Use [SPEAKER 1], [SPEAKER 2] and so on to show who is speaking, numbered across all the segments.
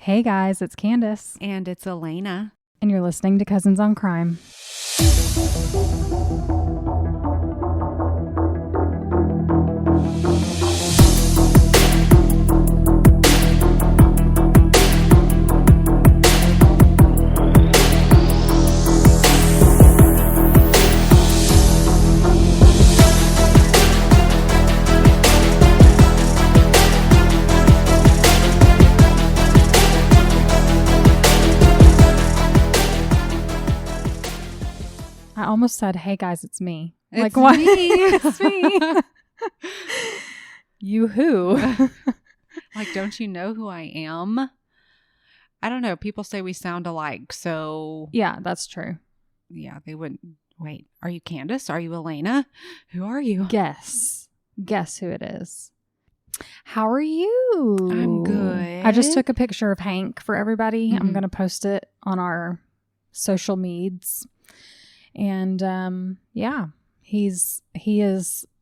[SPEAKER 1] Hey guys, it's Candace.
[SPEAKER 2] And it's Elena.
[SPEAKER 1] And you're listening to Cousins on Crime. I almost said, hey guys, it's me.
[SPEAKER 2] It's
[SPEAKER 1] what?
[SPEAKER 2] me.
[SPEAKER 1] It's me. You who?
[SPEAKER 2] Like, don't you know who I am? I don't know. People say we sound alike. So,
[SPEAKER 1] Yeah, that's true.
[SPEAKER 2] yeah, they wouldn't. Wait, are you Candace? Are you Elena? Who are you?
[SPEAKER 1] Guess who it is. How are you?
[SPEAKER 2] I'm good.
[SPEAKER 1] I just took a picture of Hank for everybody. I'm
[SPEAKER 2] Mhm.
[SPEAKER 1] going to post it on our social medias. And yeah, he is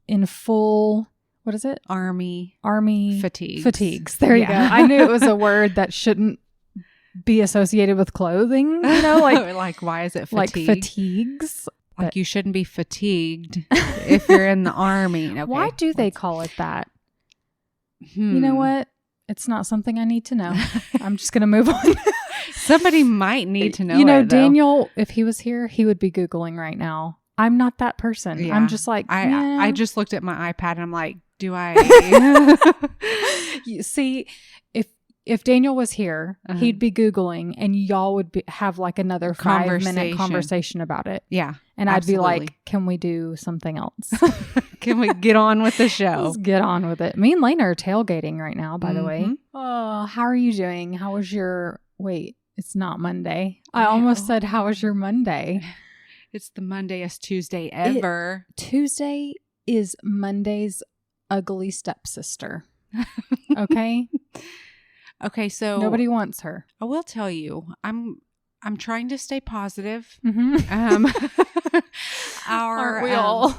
[SPEAKER 1] in full, what is it?
[SPEAKER 2] Army
[SPEAKER 1] fatigues. There you go. I knew it was a word that shouldn't be associated with clothing,
[SPEAKER 2] like why is it
[SPEAKER 1] like
[SPEAKER 2] fatigue?
[SPEAKER 1] fatigues.
[SPEAKER 2] Like
[SPEAKER 1] but-
[SPEAKER 2] you shouldn't be fatigued if you're in the army. Okay.
[SPEAKER 1] Why do they call it that? You know what? It's not something I need to know. I'm just going to move on.
[SPEAKER 2] Somebody might need to know.
[SPEAKER 1] You know,
[SPEAKER 2] it, though.
[SPEAKER 1] Daniel, if he was here, he would be Googling right now. I'm not that person.
[SPEAKER 2] Yeah.
[SPEAKER 1] I'm just like,
[SPEAKER 2] I just looked at my iPad and I'm like, do I?
[SPEAKER 1] You see, if Daniel was here, he'd be Googling and y'all would have like another 5-minute conversation about it.
[SPEAKER 2] Yeah.
[SPEAKER 1] And
[SPEAKER 2] absolutely.
[SPEAKER 1] I'd be like, can we do something else?
[SPEAKER 2] Can we get on with the show?
[SPEAKER 1] Let's get on with it. Me and Lena are tailgating right now, by the way.
[SPEAKER 2] Mhm.
[SPEAKER 1] Oh, how are you doing? How was your, wait, it's not Monday. I
[SPEAKER 2] No.
[SPEAKER 1] almost said, how was your Monday?
[SPEAKER 2] It's the Mondayest Tuesday ever.
[SPEAKER 1] Tuesday is Monday's ugly stepsister. Okay?
[SPEAKER 2] Okay, so
[SPEAKER 1] Nobody wants her.
[SPEAKER 2] I will tell you, I'm trying to stay positive.
[SPEAKER 1] Mm-hmm.
[SPEAKER 2] Our
[SPEAKER 1] Aren't we all?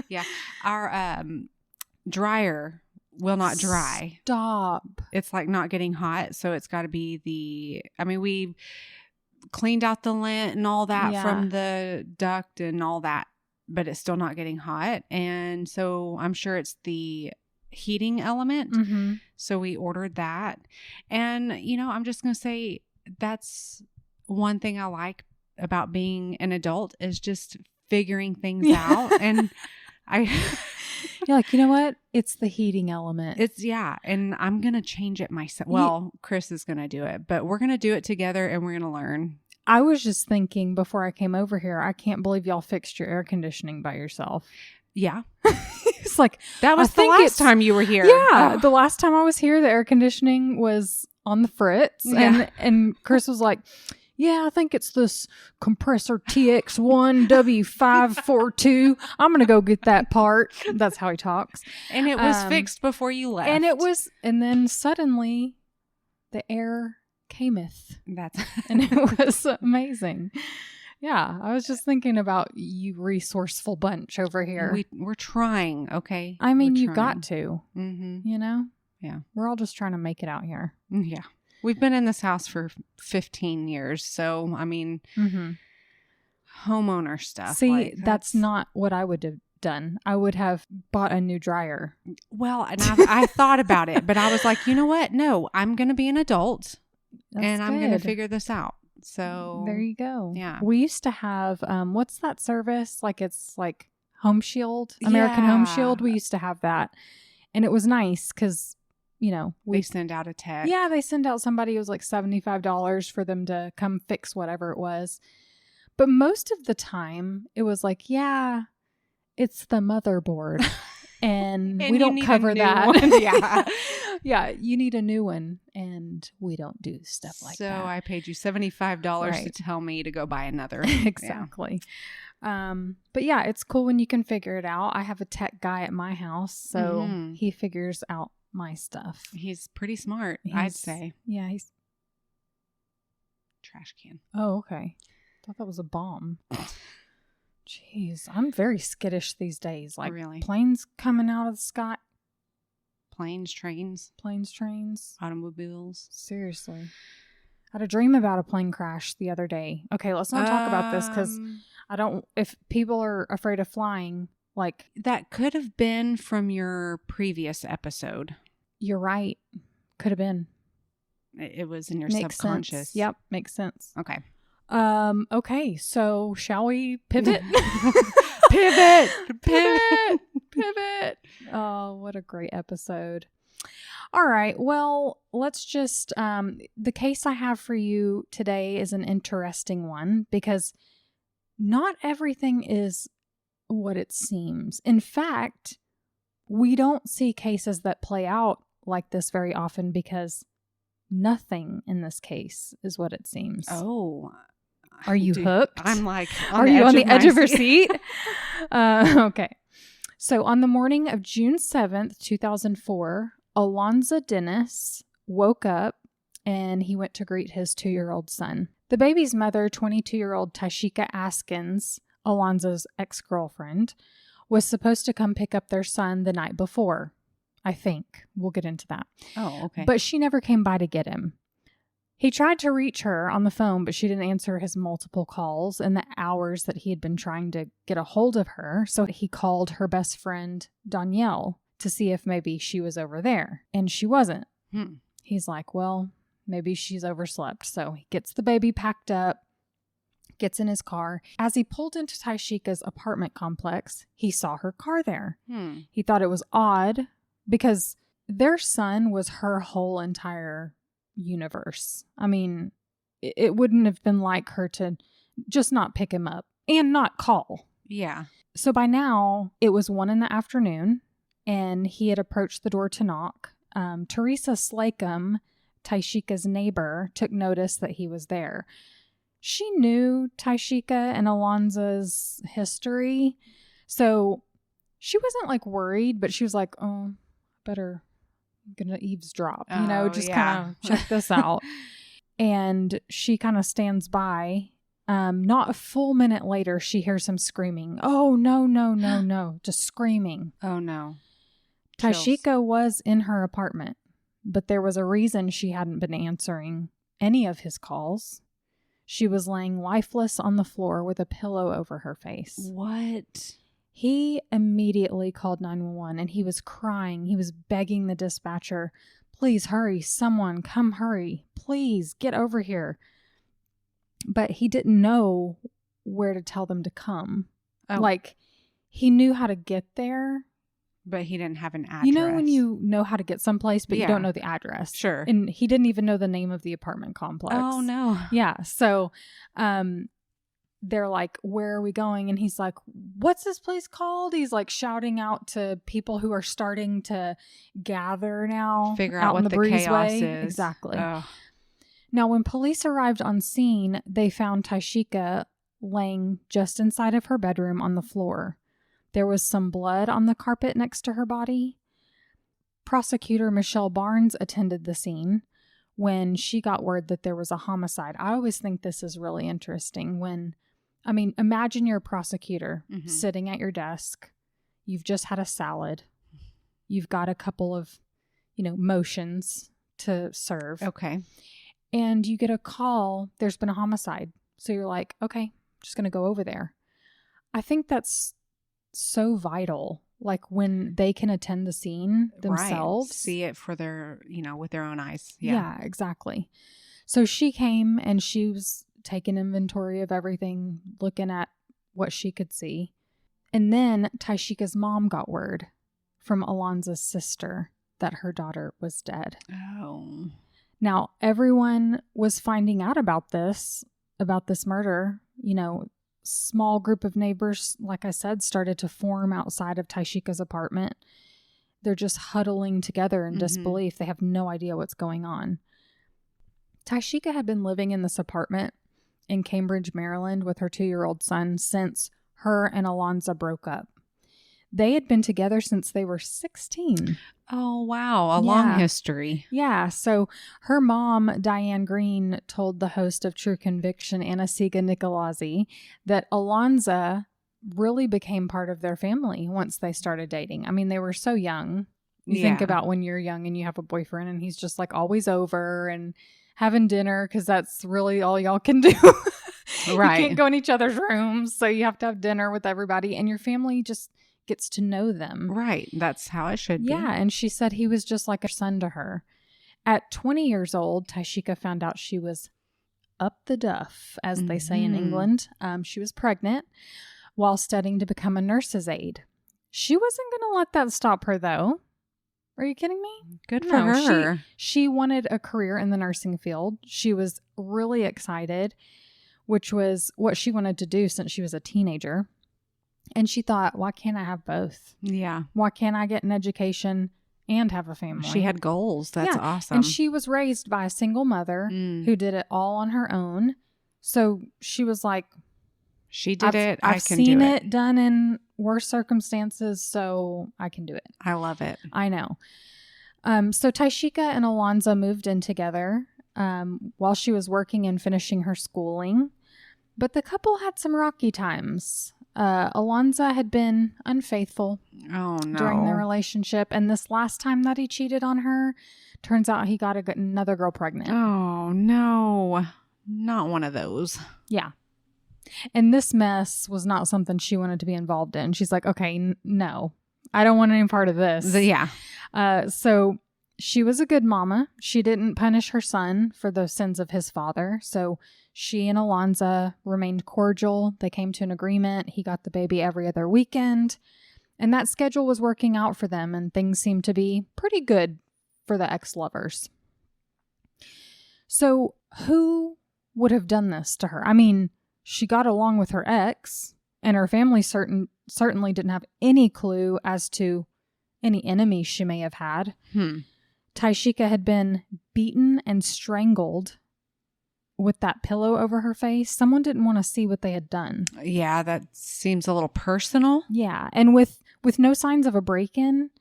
[SPEAKER 2] Yeah, our dryer will not dry.
[SPEAKER 1] Stop.
[SPEAKER 2] It's like not getting hot, so it's got to be we cleaned out the lint and all that from the duct and all that, but it's still not getting hot. And so I'm sure it's the heating element.
[SPEAKER 1] Mm-hmm.
[SPEAKER 2] So we ordered that. And, I'm just going to say that's one thing I like about being an adult is just figuring things out. And
[SPEAKER 1] You're like, you know what? It's the heating element.
[SPEAKER 2] and I'm going to change it myself. Well, Chris is going to do it, but we're going to do it together and we're going to learn.
[SPEAKER 1] I was just thinking before I came over here, I can't believe y'all fixed your air conditioning by yourself.
[SPEAKER 2] Yeah.
[SPEAKER 1] It's like,
[SPEAKER 2] That was the last time you were here.
[SPEAKER 1] Yeah.
[SPEAKER 2] Oh.
[SPEAKER 1] The last time I was here, the air conditioning was on the fritz.
[SPEAKER 2] Yeah.
[SPEAKER 1] And Chris was like, yeah, I think it's this compressor TX1W542. I'm going to go get that part. That's how he talks.
[SPEAKER 2] And it was fixed before you left.
[SPEAKER 1] And then suddenly the air cameth. And it was amazing. Yeah. I was just thinking about you resourceful bunch over here.
[SPEAKER 2] We're trying, okay?
[SPEAKER 1] I mean,
[SPEAKER 2] We're
[SPEAKER 1] you got
[SPEAKER 2] trying.
[SPEAKER 1] to,
[SPEAKER 2] Mm-hmm.
[SPEAKER 1] you know?
[SPEAKER 2] Yeah.
[SPEAKER 1] We're all just trying to make it out here.
[SPEAKER 2] Yeah. We've been in this house for 15 years. So, I mean,
[SPEAKER 1] Mm-hmm.
[SPEAKER 2] homeowner stuff.
[SPEAKER 1] See, that's not what I would have done. I would have bought a new dryer.
[SPEAKER 2] Well, and I thought about it, but I was like, you know what? No, I'm going to be an adult and I'm going to figure this out. So
[SPEAKER 1] there you go.
[SPEAKER 2] Yeah.
[SPEAKER 1] We used to have, what's that service? Like it's like Home Shield, American Home Shield. We used to have that. And it was nice because,
[SPEAKER 2] they send out a text.
[SPEAKER 1] Yeah, they send out somebody. It was like $75 for them to come fix whatever it was. But most of the time it was like, yeah, it's the motherboard. And we don't cover that.
[SPEAKER 2] Yeah.
[SPEAKER 1] Yeah, you need a new one. And we don't do stuff like that.
[SPEAKER 2] So I paid you $75
[SPEAKER 1] Right.
[SPEAKER 2] to tell me to go buy another.
[SPEAKER 1] Exactly. But yeah, it's cool when you can figure it out. I have a tech guy at my house, so
[SPEAKER 2] Mhm.
[SPEAKER 1] he figures out my stuff.
[SPEAKER 2] He's pretty smart, I'd say.
[SPEAKER 1] Yeah, he's...
[SPEAKER 2] Trash can.
[SPEAKER 1] Oh, okay. Thought that was a bomb. Jeez, I'm very skittish these days. Like
[SPEAKER 2] Really?
[SPEAKER 1] planes coming out of the sky.
[SPEAKER 2] Planes, trains,
[SPEAKER 1] Planes, trains.
[SPEAKER 2] automobiles.
[SPEAKER 1] Seriously. had a dream about a plane crash the other day. Okay, let's not talk about this because if people are afraid of flying, like.
[SPEAKER 2] That could have been from your previous episode.
[SPEAKER 1] You're right. Could have been.
[SPEAKER 2] It was in your
[SPEAKER 1] makes
[SPEAKER 2] subconscious.
[SPEAKER 1] Sense. Yep, makes sense.
[SPEAKER 2] Okay.
[SPEAKER 1] Okay, so shall we pivot?
[SPEAKER 2] Pivot.
[SPEAKER 1] Oh, what a great episode. All right. Well, let's just, the case I have for you today is an interesting one because not everything is what it seems. In fact, we don't see cases that play out like this very often because nothing in this case is what it seems.
[SPEAKER 2] Oh,
[SPEAKER 1] are you hooked?
[SPEAKER 2] I'm like,
[SPEAKER 1] are you on the edge of your seat? Okay. So on the morning of June 7th, 2004, Alonza Dennis woke up and he went to greet his 2-year-old son. The baby's mother, 22-year-old Tyshika Askins, Alonza's ex-girlfriend, was supposed to come pick up their son the night before. I think. We'll get into that.
[SPEAKER 2] Oh, okay.
[SPEAKER 1] But she never came by to get him. He tried to reach her on the phone, but she didn't answer his multiple calls in the hours that he had been trying to get a hold of her. So he called her best friend, Danielle, to see if maybe she was over there. And she wasn't. He's like, well, maybe she's overslept. So he gets the baby packed up, gets in his car. As he pulled into Tyshika's apartment complex, he saw her car there. He thought it was odd because their son was her whole entire universe. I mean, it wouldn't have been like her to just not pick him up and not call.
[SPEAKER 2] Yeah.
[SPEAKER 1] So by now, it was 1 PM, and he had approached the door to knock. Teresa Slacum, Tyshika's neighbor, took notice that he was there. She knew Tyshika and Alonza's history, so she wasn't like worried, but she was like, oh, better gonna eavesdrop, kind of check this out. And she kind of stands by. Not a full minute later, she hears him screaming, oh, no, just screaming.
[SPEAKER 2] Oh, no.
[SPEAKER 1] Tyshika was in her apartment, but there was a reason she hadn't been answering any of his calls. She was laying lifeless on the floor with a pillow over her face.
[SPEAKER 2] What?
[SPEAKER 1] He immediately called 911 and he was crying. He was begging the dispatcher, please hurry, someone come hurry, please get over here. But he didn't know where to tell them to come. Oh. Like, he knew how to get there,
[SPEAKER 2] but he didn't have an address.
[SPEAKER 1] You know when you know how to get someplace, but you don't know the address?
[SPEAKER 2] Sure.
[SPEAKER 1] And he didn't even know the name of the apartment complex.
[SPEAKER 2] Oh, no.
[SPEAKER 1] Yeah. So, they're like, where are we going? And he's like, what's this place called? He's like shouting out to people who are starting to gather now.
[SPEAKER 2] Figure out what the chaos is.
[SPEAKER 1] Exactly. Now, when police arrived on scene, they found Tyshika laying just inside of her bedroom on the floor. There was some blood on the carpet next to her body. Prosecutor Michelle Barnes attended the scene when she got word that there was a homicide. I always think this is really interesting imagine you're a prosecutor sitting at your desk. You've just had a salad. You've got a couple of, motions to serve.
[SPEAKER 2] Okay.
[SPEAKER 1] And you get a call, there's been a homicide. So you're like, okay, I'm just going to go over there. I think that's so vital. Like when they can attend the scene themselves.
[SPEAKER 2] Right. See it for their, with their own eyes.
[SPEAKER 1] Yeah, exactly. So she came and she was taking inventory of everything, looking at what she could see. And then Tyshika's mom got word from Alonza's sister that her daughter was dead.
[SPEAKER 2] Oh.
[SPEAKER 1] Now, everyone was finding out about this murder. Small group of neighbors, like I said, started to form outside of Tyshika's apartment. They're just huddling together in disbelief. They have no idea what's going on. Tyshika had been living in this apartment in Cambridge, Maryland with her 2-year-old son since her and Alonza broke up. They had been together since they were 16.
[SPEAKER 2] Oh, wow. A long history.
[SPEAKER 1] Yeah. So her mom, Diane Green, told the host of True Conviction, Anna-Siga Nicolazzi, that Alonza really became part of their family once they started dating. I mean, they were so young. You think about when you're young and you have a boyfriend and he's just like always over and having dinner because that's really all y'all can do.
[SPEAKER 2] Right.
[SPEAKER 1] You can't go in each other's rooms, so you have to have dinner with everybody, and your family just gets to know them.
[SPEAKER 2] Right. That's how it should be.
[SPEAKER 1] Yeah, and she said he was just like a son to her. At 20 years old, Tyshika found out she was up the duff, as they say in England. She was pregnant while studying to become a nurse's aide. She wasn't going to let that stop her, though. Are you kidding me?
[SPEAKER 2] Good for her.
[SPEAKER 1] She wanted a career in the nursing field. She was really excited, which was what she wanted to do since she was a teenager. And she thought, why can't I have both?
[SPEAKER 2] Yeah.
[SPEAKER 1] Why can't I get an education and have a family?
[SPEAKER 2] She had goals. That's awesome.
[SPEAKER 1] And she was raised by a single mother who did it all on her own. So she was like,
[SPEAKER 2] she did it. I can do it.
[SPEAKER 1] I've seen it done in worse circumstances, so I can do it.
[SPEAKER 2] I love it.
[SPEAKER 1] I know. So Tyshika and Alonza moved in together while she was working and finishing her schooling. But the couple had some rocky times. Alonza had been unfaithful during their relationship. And this last time that he cheated on her, turns out he got another girl pregnant.
[SPEAKER 2] Oh, no. Not one of those.
[SPEAKER 1] Yeah. And this mess was not something she wanted to be involved in. She's like, okay, no, I don't want any part of this.
[SPEAKER 2] Yeah.
[SPEAKER 1] So she was a good mama. She didn't punish her son for the sins of his father. So she and Alonza remained cordial. They came to an agreement. He got the baby every other weekend. And that schedule was working out for them. And things seemed to be pretty good for the ex-lovers. So who would have done this to her? I mean, she got along with her ex, and her family certainly didn't have any clue as to any enemies she may have had. Tyshika had been beaten and strangled with that pillow over her face. Someone didn't want to see what they had done.
[SPEAKER 2] Yeah, that seems a little personal.
[SPEAKER 1] Yeah, and with no signs of a break-in,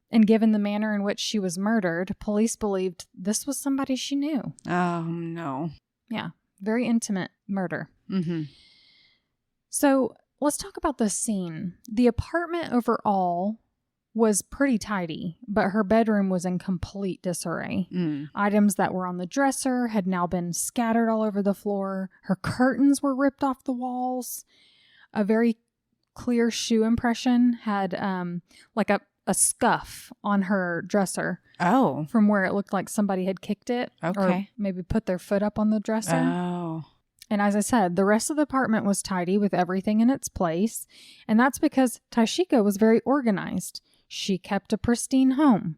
[SPEAKER 1] and given the manner in which she was murdered, police believed this was somebody she knew.
[SPEAKER 2] Oh, no.
[SPEAKER 1] Yeah, very intimate murder.
[SPEAKER 2] Mm-hmm.
[SPEAKER 1] So let's talk about this scene. The apartment overall was pretty tidy, but her bedroom was in complete disarray. Items that were on the dresser had now been scattered all over the floor. Her curtains were ripped off the walls. A very clear shoe impression had like a scuff on her dresser.
[SPEAKER 2] Oh.
[SPEAKER 1] From where it looked like somebody had kicked it.
[SPEAKER 2] Okay.
[SPEAKER 1] Or maybe put their foot up on the dresser.
[SPEAKER 2] Oh.
[SPEAKER 1] And as I said, the rest of the apartment was tidy with everything in its place. And that's because Tyshika was very organized. She kept a pristine home,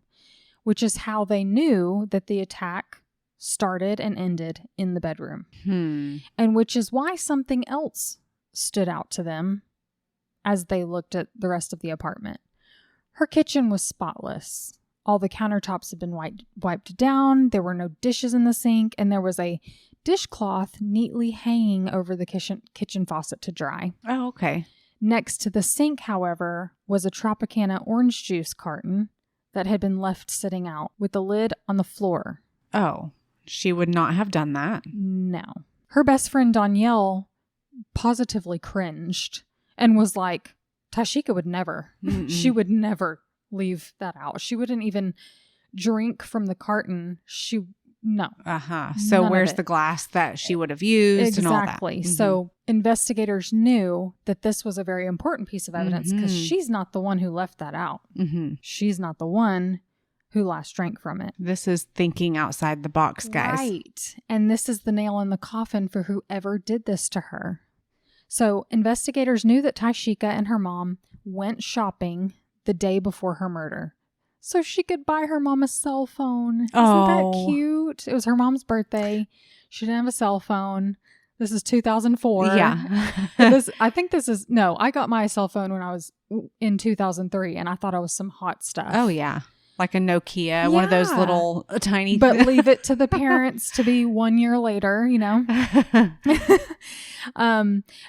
[SPEAKER 1] which is how they knew that the attack started and ended in the bedroom. And which is why something else stood out to them as they looked at the rest of the apartment. Her kitchen was spotless. All the countertops had been wiped down. There were no dishes in the sink, and there was a dishcloth neatly hanging over the kitchen faucet to dry.
[SPEAKER 2] Oh, okay.
[SPEAKER 1] Next to the sink, however, was a Tropicana orange juice carton that had been left sitting out with the lid on the floor.
[SPEAKER 2] Oh, she would not have done that.
[SPEAKER 1] No. Her best friend Danielle positively cringed and was like, Tyshika would never. She would never leave that out. She wouldn't even drink from the carton. No.
[SPEAKER 2] So where's the glass that she would have used and all that?
[SPEAKER 1] Exactly. So investigators knew that this was a very important piece of evidence because she's not the one who left that out. She's not the one who last drank from it.
[SPEAKER 2] This is thinking outside the box, guys.
[SPEAKER 1] Right. And this is the nail in the coffin for whoever did this to her. So investigators knew that Tyshika and her mom went shopping the day before her murder so she could buy her mom a cell phone. Isn't that cute? It was her mom's birthday. She didn't have a cell phone. This is 2004.
[SPEAKER 2] Yeah.
[SPEAKER 1] I got my cell phone when I was in 2003 and I thought I was some hot stuff.
[SPEAKER 2] Oh, yeah. Like a Nokia, one of those little tiny.
[SPEAKER 1] But leave it to the parents to be 1 year later, you know.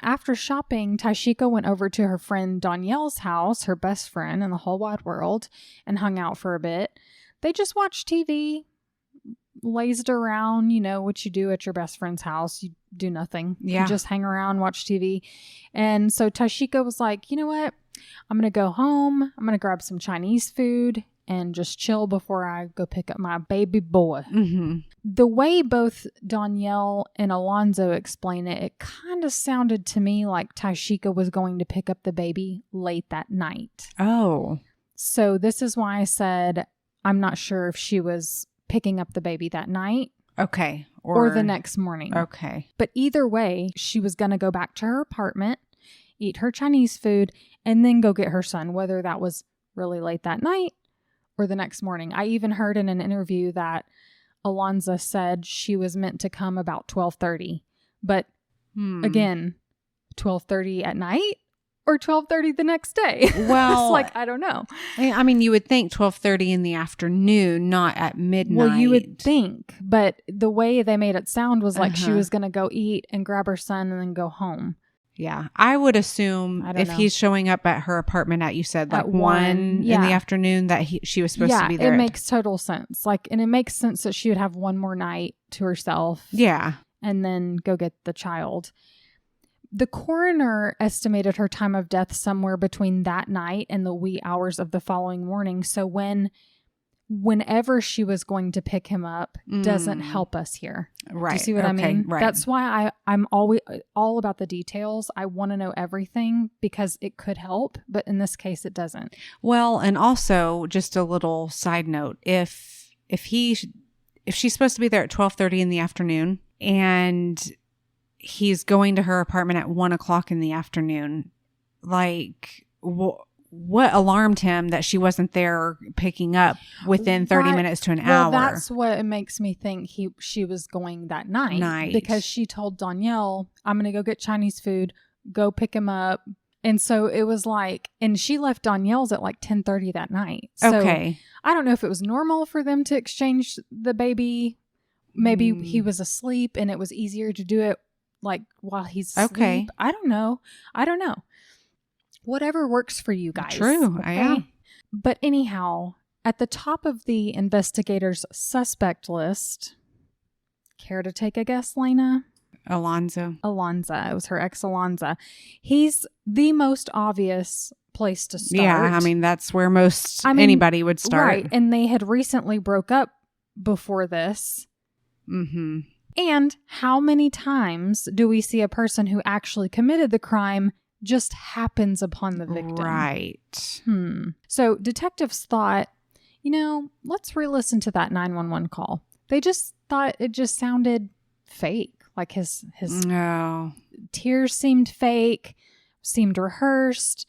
[SPEAKER 1] After shopping, Tyshika went over to her friend Danielle's house, her best friend in the whole wide world, and hung out for a bit. They just watched TV, lazed around, you know, what you do at your best friend's house. You do nothing.
[SPEAKER 2] Yeah.
[SPEAKER 1] You just hang around, watch TV. And so Tyshika was like, you know what? I'm going to go home. I'm going to grab some Chinese food and just chill before I go pick up my baby boy.
[SPEAKER 2] Mm-hmm.
[SPEAKER 1] The way both Danielle and Alonzo explain it, it kind of sounded to me like Tyshika was going to pick up the baby late that night.
[SPEAKER 2] Oh.
[SPEAKER 1] So this is why I said I'm not sure if she was picking up the baby that night.
[SPEAKER 2] Okay.
[SPEAKER 1] Or the next morning.
[SPEAKER 2] Okay.
[SPEAKER 1] But either way, she was going to go back to her apartment, eat her Chinese food, and then go get her son, whether that was really late that night or the next morning. I even heard in an interview that Alonza said she was meant to come about 12:30. But again, 12:30 at night or 12:30 the next day?
[SPEAKER 2] Well,
[SPEAKER 1] it's like, I don't know.
[SPEAKER 2] I mean, you would think 12:30 in the afternoon, not at midnight.
[SPEAKER 1] Well, you would think, but the way they made it sound was like she was going to go eat and grab her son and then go home.
[SPEAKER 2] Yeah. I would assume if he's showing up at her apartment at, you said, like 1 in the afternoon, that she was supposed to be there.
[SPEAKER 1] Yeah, it makes total sense. Like, and it makes sense that she would have one more night to herself.
[SPEAKER 2] Yeah.
[SPEAKER 1] And then go get the child. The coroner estimated her time of death somewhere between that night and the wee hours of the following morning. So whenever she was going to pick him up doesn't help us here.
[SPEAKER 2] Right.
[SPEAKER 1] Do you see what I mean?
[SPEAKER 2] Right.
[SPEAKER 1] That's why I'm always all about the details. I want to know everything because it could help, but in this case it doesn't.
[SPEAKER 2] Well, and also just a little side note, if she's supposed to be there at 12:30 in the afternoon and he's going to her apartment at 1:00 in the afternoon, like what alarmed him that she wasn't there picking up within 30 minutes to an hour?
[SPEAKER 1] That's what it makes me think she was going that night. Because she told Danielle, I'm going to go get Chinese food, go pick him up. And so it was like, and she left Danielle's at like 10:30 that night. So
[SPEAKER 2] okay.
[SPEAKER 1] I don't know if it was normal for them to exchange the baby. Maybe he was asleep and it was easier to do it like while he's asleep. I don't know. Whatever works for you guys.
[SPEAKER 2] True.
[SPEAKER 1] Okay?
[SPEAKER 2] Yeah.
[SPEAKER 1] But anyhow, at the top of the investigators' suspect list, care to take a guess, Lena?
[SPEAKER 2] Alonza.
[SPEAKER 1] It was her ex, Alonza. He's the most obvious place to start.
[SPEAKER 2] Yeah, I mean, that's where anybody would start.
[SPEAKER 1] Right, and they had recently broke up before this.
[SPEAKER 2] Mm-hmm.
[SPEAKER 1] And how many times do we see a person who actually committed the crime just happens upon the victim?
[SPEAKER 2] Right.
[SPEAKER 1] So detectives thought, let's re-listen to that 911 call. They just thought it just sounded fake. Like his tears seemed fake, seemed rehearsed.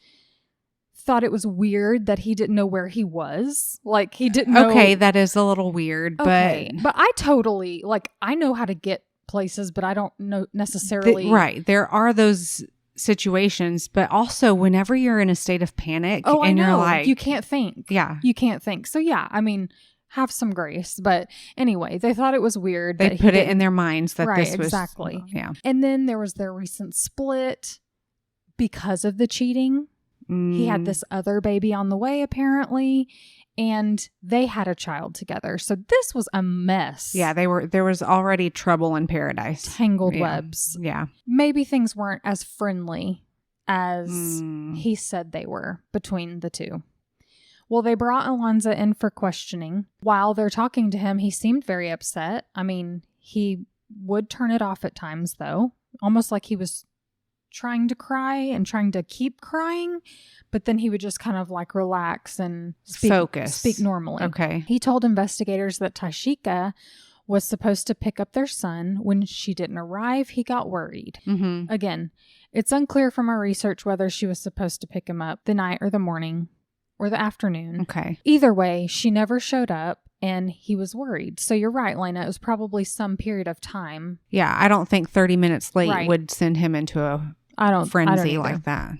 [SPEAKER 1] Thought it was weird that he didn't know where he was. Like he didn't know.
[SPEAKER 2] Okay, that is a little weird,
[SPEAKER 1] but I totally, I know how to get places, but I don't know necessarily.
[SPEAKER 2] Right. There are those situations, but also whenever you're in a state of panic and you're like,
[SPEAKER 1] you can't think.
[SPEAKER 2] Yeah.
[SPEAKER 1] You can't think. So yeah, I mean, have some grace. But anyway, they thought it was weird.
[SPEAKER 2] They put it in their minds that
[SPEAKER 1] right,
[SPEAKER 2] this was.
[SPEAKER 1] Exactly.
[SPEAKER 2] Yeah.
[SPEAKER 1] And then there was their recent split because of the cheating. He had this other baby on the way, apparently, and they had a child together. So this was a mess.
[SPEAKER 2] Yeah, there was already trouble in paradise.
[SPEAKER 1] Tangled webs.
[SPEAKER 2] Yeah.
[SPEAKER 1] Maybe things weren't as friendly as he said they were between the two. Well, they brought Alonza in for questioning. While they're talking to him, he seemed very upset. I mean, he would turn it off at times, though, almost like he was trying to cry and trying to keep crying, but then he would just kind of relax and speak normally.
[SPEAKER 2] Okay.
[SPEAKER 1] He told investigators that Tyshika was supposed to pick up their son. When she didn't arrive, he got worried. Mm-hmm. Again, it's unclear from our research whether she was supposed to pick him up the night or the morning or the afternoon.
[SPEAKER 2] Okay.
[SPEAKER 1] Either way, she never showed up. And he was worried. So you're right, Lena. It was probably some period of time.
[SPEAKER 2] Yeah, I don't think 30 minutes late would send him into a frenzy like that.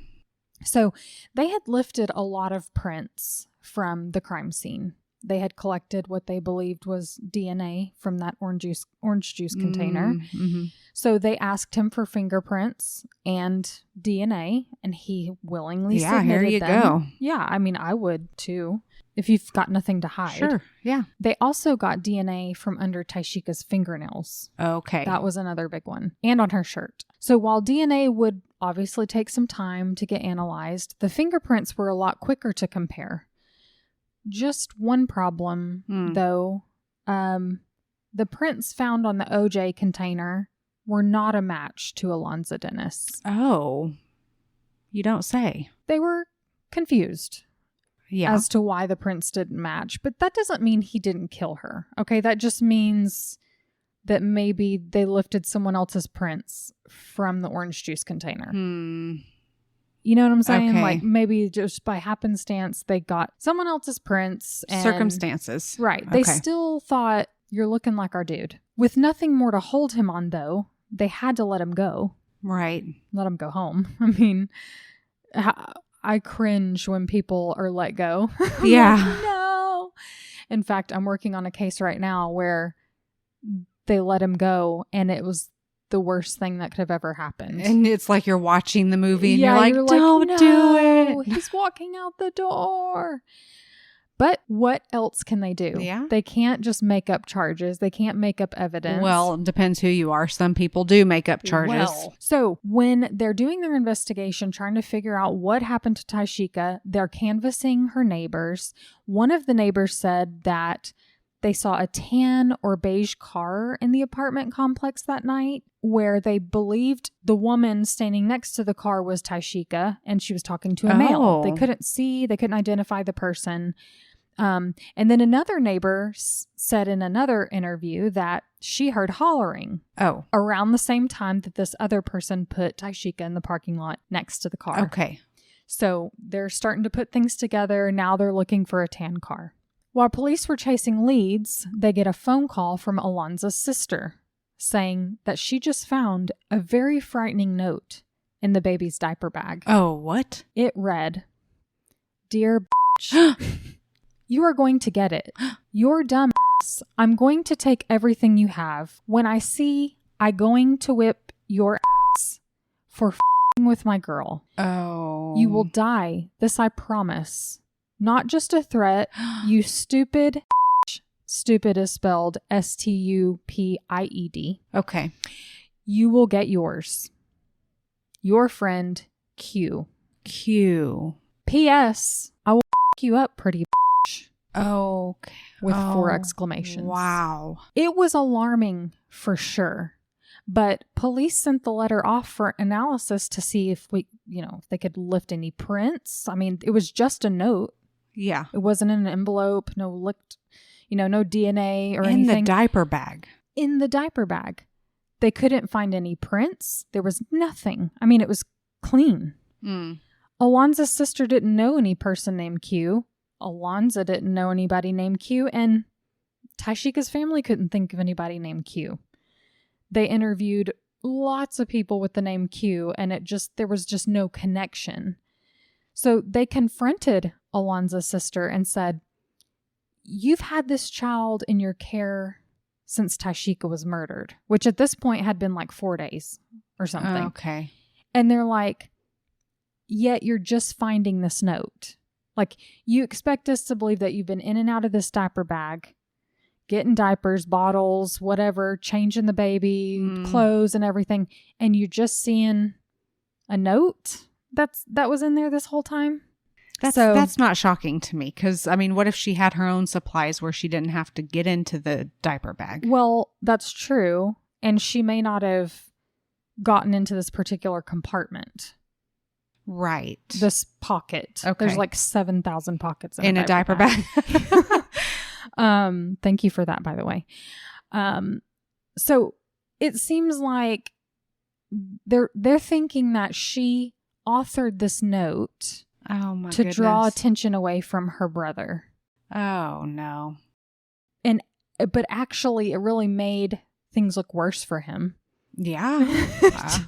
[SPEAKER 1] So they had lifted a lot of prints from the crime scene. They had collected what they believed was DNA from that orange juice container.
[SPEAKER 2] Mm-hmm.
[SPEAKER 1] So they asked him for fingerprints and DNA, and he willingly submitted
[SPEAKER 2] here you
[SPEAKER 1] them.
[SPEAKER 2] go.
[SPEAKER 1] Yeah, I mean, I would too. If you've got nothing to hide.
[SPEAKER 2] Sure, yeah.
[SPEAKER 1] They also got DNA from under Tyshika's fingernails.
[SPEAKER 2] Okay.
[SPEAKER 1] That was another big one. And on her shirt. So while DNA would obviously take some time to get analyzed, the fingerprints were a lot quicker to compare. Just one problem, though. The prints found on the OJ container were not a match to Alonza Dennis.
[SPEAKER 2] Oh, you don't say.
[SPEAKER 1] They were confused as to why the prints didn't match. But that doesn't mean he didn't kill her. Okay, that just means that maybe they lifted someone else's prints from the orange juice container. You know what I'm saying?
[SPEAKER 2] Okay.
[SPEAKER 1] Like maybe just by happenstance, they got someone else's prints. And,
[SPEAKER 2] circumstances.
[SPEAKER 1] Right. They still thought, you're looking like our dude. With nothing more to hold him on, though, they had to let him go.
[SPEAKER 2] Right.
[SPEAKER 1] Let him go home. I mean, I cringe when people are let go.
[SPEAKER 2] Yeah.
[SPEAKER 1] Like, no. In fact, I'm working on a case right now where they let him go and it was the worst thing that could have ever happened.
[SPEAKER 2] And it's like you're watching the movie and you're like, don't do it.
[SPEAKER 1] He's walking out the door. But what else can they do?
[SPEAKER 2] Yeah.
[SPEAKER 1] They can't just make up charges. They can't make up evidence.
[SPEAKER 2] Well, it depends who you are. Some people do make up charges.
[SPEAKER 1] So when they're doing their investigation, trying to figure out what happened to Tyshika, they're canvassing her neighbors. One of the neighbors said that they saw a tan or beige car in the apartment complex that night, where they believed the woman standing next to the car was Tyshika and she was talking to a male. They couldn't identify the person. And then another neighbor said in another interview that she heard hollering around the same time that this other person put Tyshika in the parking lot next to the car.
[SPEAKER 2] Okay.
[SPEAKER 1] So they're starting to put things together. Now they're looking for a tan car. While police were chasing leads, they get a phone call from Alonza's sister saying that she just found a very frightening note in the baby's diaper bag.
[SPEAKER 2] Oh, what?
[SPEAKER 1] It read, "Dear bitch, you are going to get it. You're dumb ass. I'm going to take everything you have. When I see, I going to whip your ass for f***ing with my girl.
[SPEAKER 2] Oh.
[SPEAKER 1] You will die. This I promise. Not just a threat. You stupid bitch." Stupid is spelled STUPIED.
[SPEAKER 2] Okay.
[SPEAKER 1] "You will get yours. Your friend, Q.
[SPEAKER 2] Q.
[SPEAKER 1] P.S. I will f*** you up, pretty bitch."
[SPEAKER 2] Okay.
[SPEAKER 1] With 4 exclamations.
[SPEAKER 2] Wow.
[SPEAKER 1] It was alarming for sure. But police sent the letter off for analysis to see if if they could lift any prints. I mean, it was just a note.
[SPEAKER 2] Yeah.
[SPEAKER 1] It wasn't in an envelope, no licked, no DNA or
[SPEAKER 2] in
[SPEAKER 1] anything.
[SPEAKER 2] In the diaper bag.
[SPEAKER 1] In the diaper bag. They couldn't find any prints. There was nothing. I mean, it was clean. Alonza's sister didn't know any person named Q. Alonza didn't know anybody named Q. And Tyshika's family couldn't think of anybody named Q. They interviewed lots of people with the name Q, and there was just no connection. So they confronted Alonza's sister and said, "You've had this child in your care since Tyshika was murdered," which at this point had been like 4 days or something.
[SPEAKER 2] Okay.
[SPEAKER 1] And they're like, "Yet you're just finding this note. Like, you expect us to believe that you've been in and out of this diaper bag, getting diapers, bottles, whatever, changing the baby, clothes and everything, and you're just seeing a note that was in there this whole time?"
[SPEAKER 2] That's not shocking to me because, I mean, what if she had her own supplies where she didn't have to get into the diaper bag?
[SPEAKER 1] Well, that's true. And she may not have gotten into this particular compartment.
[SPEAKER 2] Right.
[SPEAKER 1] This pocket.
[SPEAKER 2] Okay.
[SPEAKER 1] There's like 7,000 pockets
[SPEAKER 2] in a diaper bag.
[SPEAKER 1] Thank you for that, by the way. So it seems like they're thinking that she authored this note to draw attention away from her brother.
[SPEAKER 2] Oh no.
[SPEAKER 1] But actually it really made things look worse for him.
[SPEAKER 2] Yeah.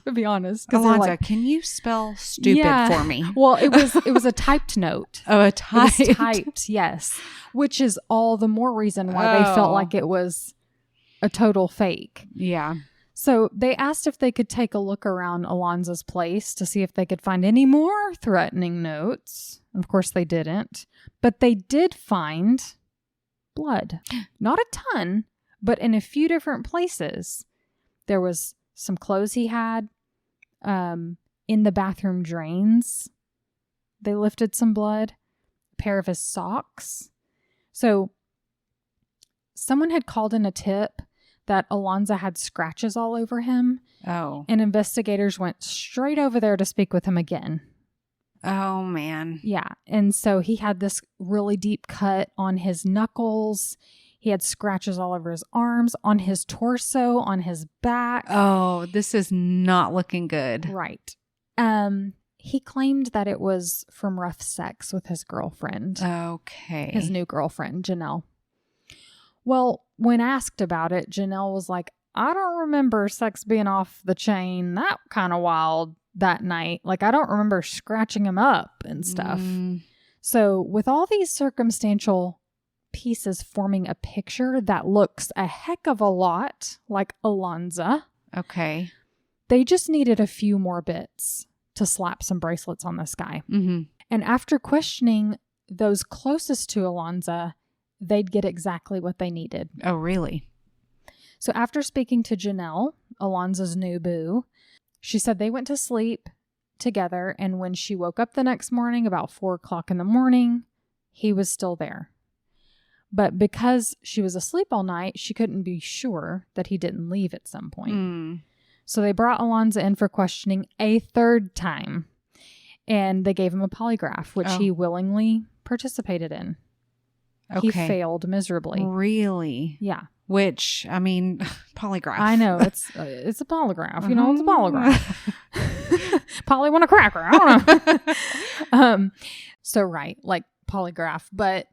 [SPEAKER 1] To be honest.
[SPEAKER 2] Alonza, can you spell stupid for me?
[SPEAKER 1] Well, it was a typed note.
[SPEAKER 2] Oh, a typed.
[SPEAKER 1] It was typed, yes. Which is all the more reason why they felt like it was a total fake.
[SPEAKER 2] Yeah.
[SPEAKER 1] So they asked if they could take a look around Alonza's place to see if they could find any more threatening notes. Of course, they didn't. But they did find blood. Not a ton, but in a few different places. There was some clothes he had in the bathroom drains. They lifted some blood. A pair of his socks. So someone had called in a tip that Alonza had scratches all over him.
[SPEAKER 2] Oh.
[SPEAKER 1] And investigators went straight over there to speak with him again.
[SPEAKER 2] Oh, man.
[SPEAKER 1] Yeah. And so he had this really deep cut on his knuckles. He had scratches all over his arms, on his torso, on his back.
[SPEAKER 2] Oh, this is not looking good.
[SPEAKER 1] Right. He claimed that it was from rough sex with his girlfriend.
[SPEAKER 2] Okay.
[SPEAKER 1] His new girlfriend, Janelle. Well, when asked about it, Janelle was like, I don't remember sex being off the chain that kind of wild that night. Like, I don't remember scratching him up and stuff. So with all these circumstantial pieces forming a picture that looks a heck of a lot like Alonza.
[SPEAKER 2] Okay.
[SPEAKER 1] They just needed a few more bits to slap some bracelets on this guy.
[SPEAKER 2] Mm-hmm.
[SPEAKER 1] And after questioning those closest to Alonza, they'd get exactly what they needed.
[SPEAKER 2] Oh, really?
[SPEAKER 1] So after speaking to Janelle, Alonza's new boo, she said they went to sleep together, and when she woke up the next morning about 4:00 in the morning, he was still there. But because she was asleep all night, she couldn't be sure that he didn't leave at some point. So they brought Alonza in for questioning a third time, and they gave him a polygraph, which he willingly participated in.
[SPEAKER 2] Okay.
[SPEAKER 1] He failed miserably.
[SPEAKER 2] Really?
[SPEAKER 1] Yeah.
[SPEAKER 2] Which, I mean, polygraph.
[SPEAKER 1] I know. It's a polygraph. You know, it's a polygraph. Polly want a cracker. I don't know. So, right. Like polygraph. But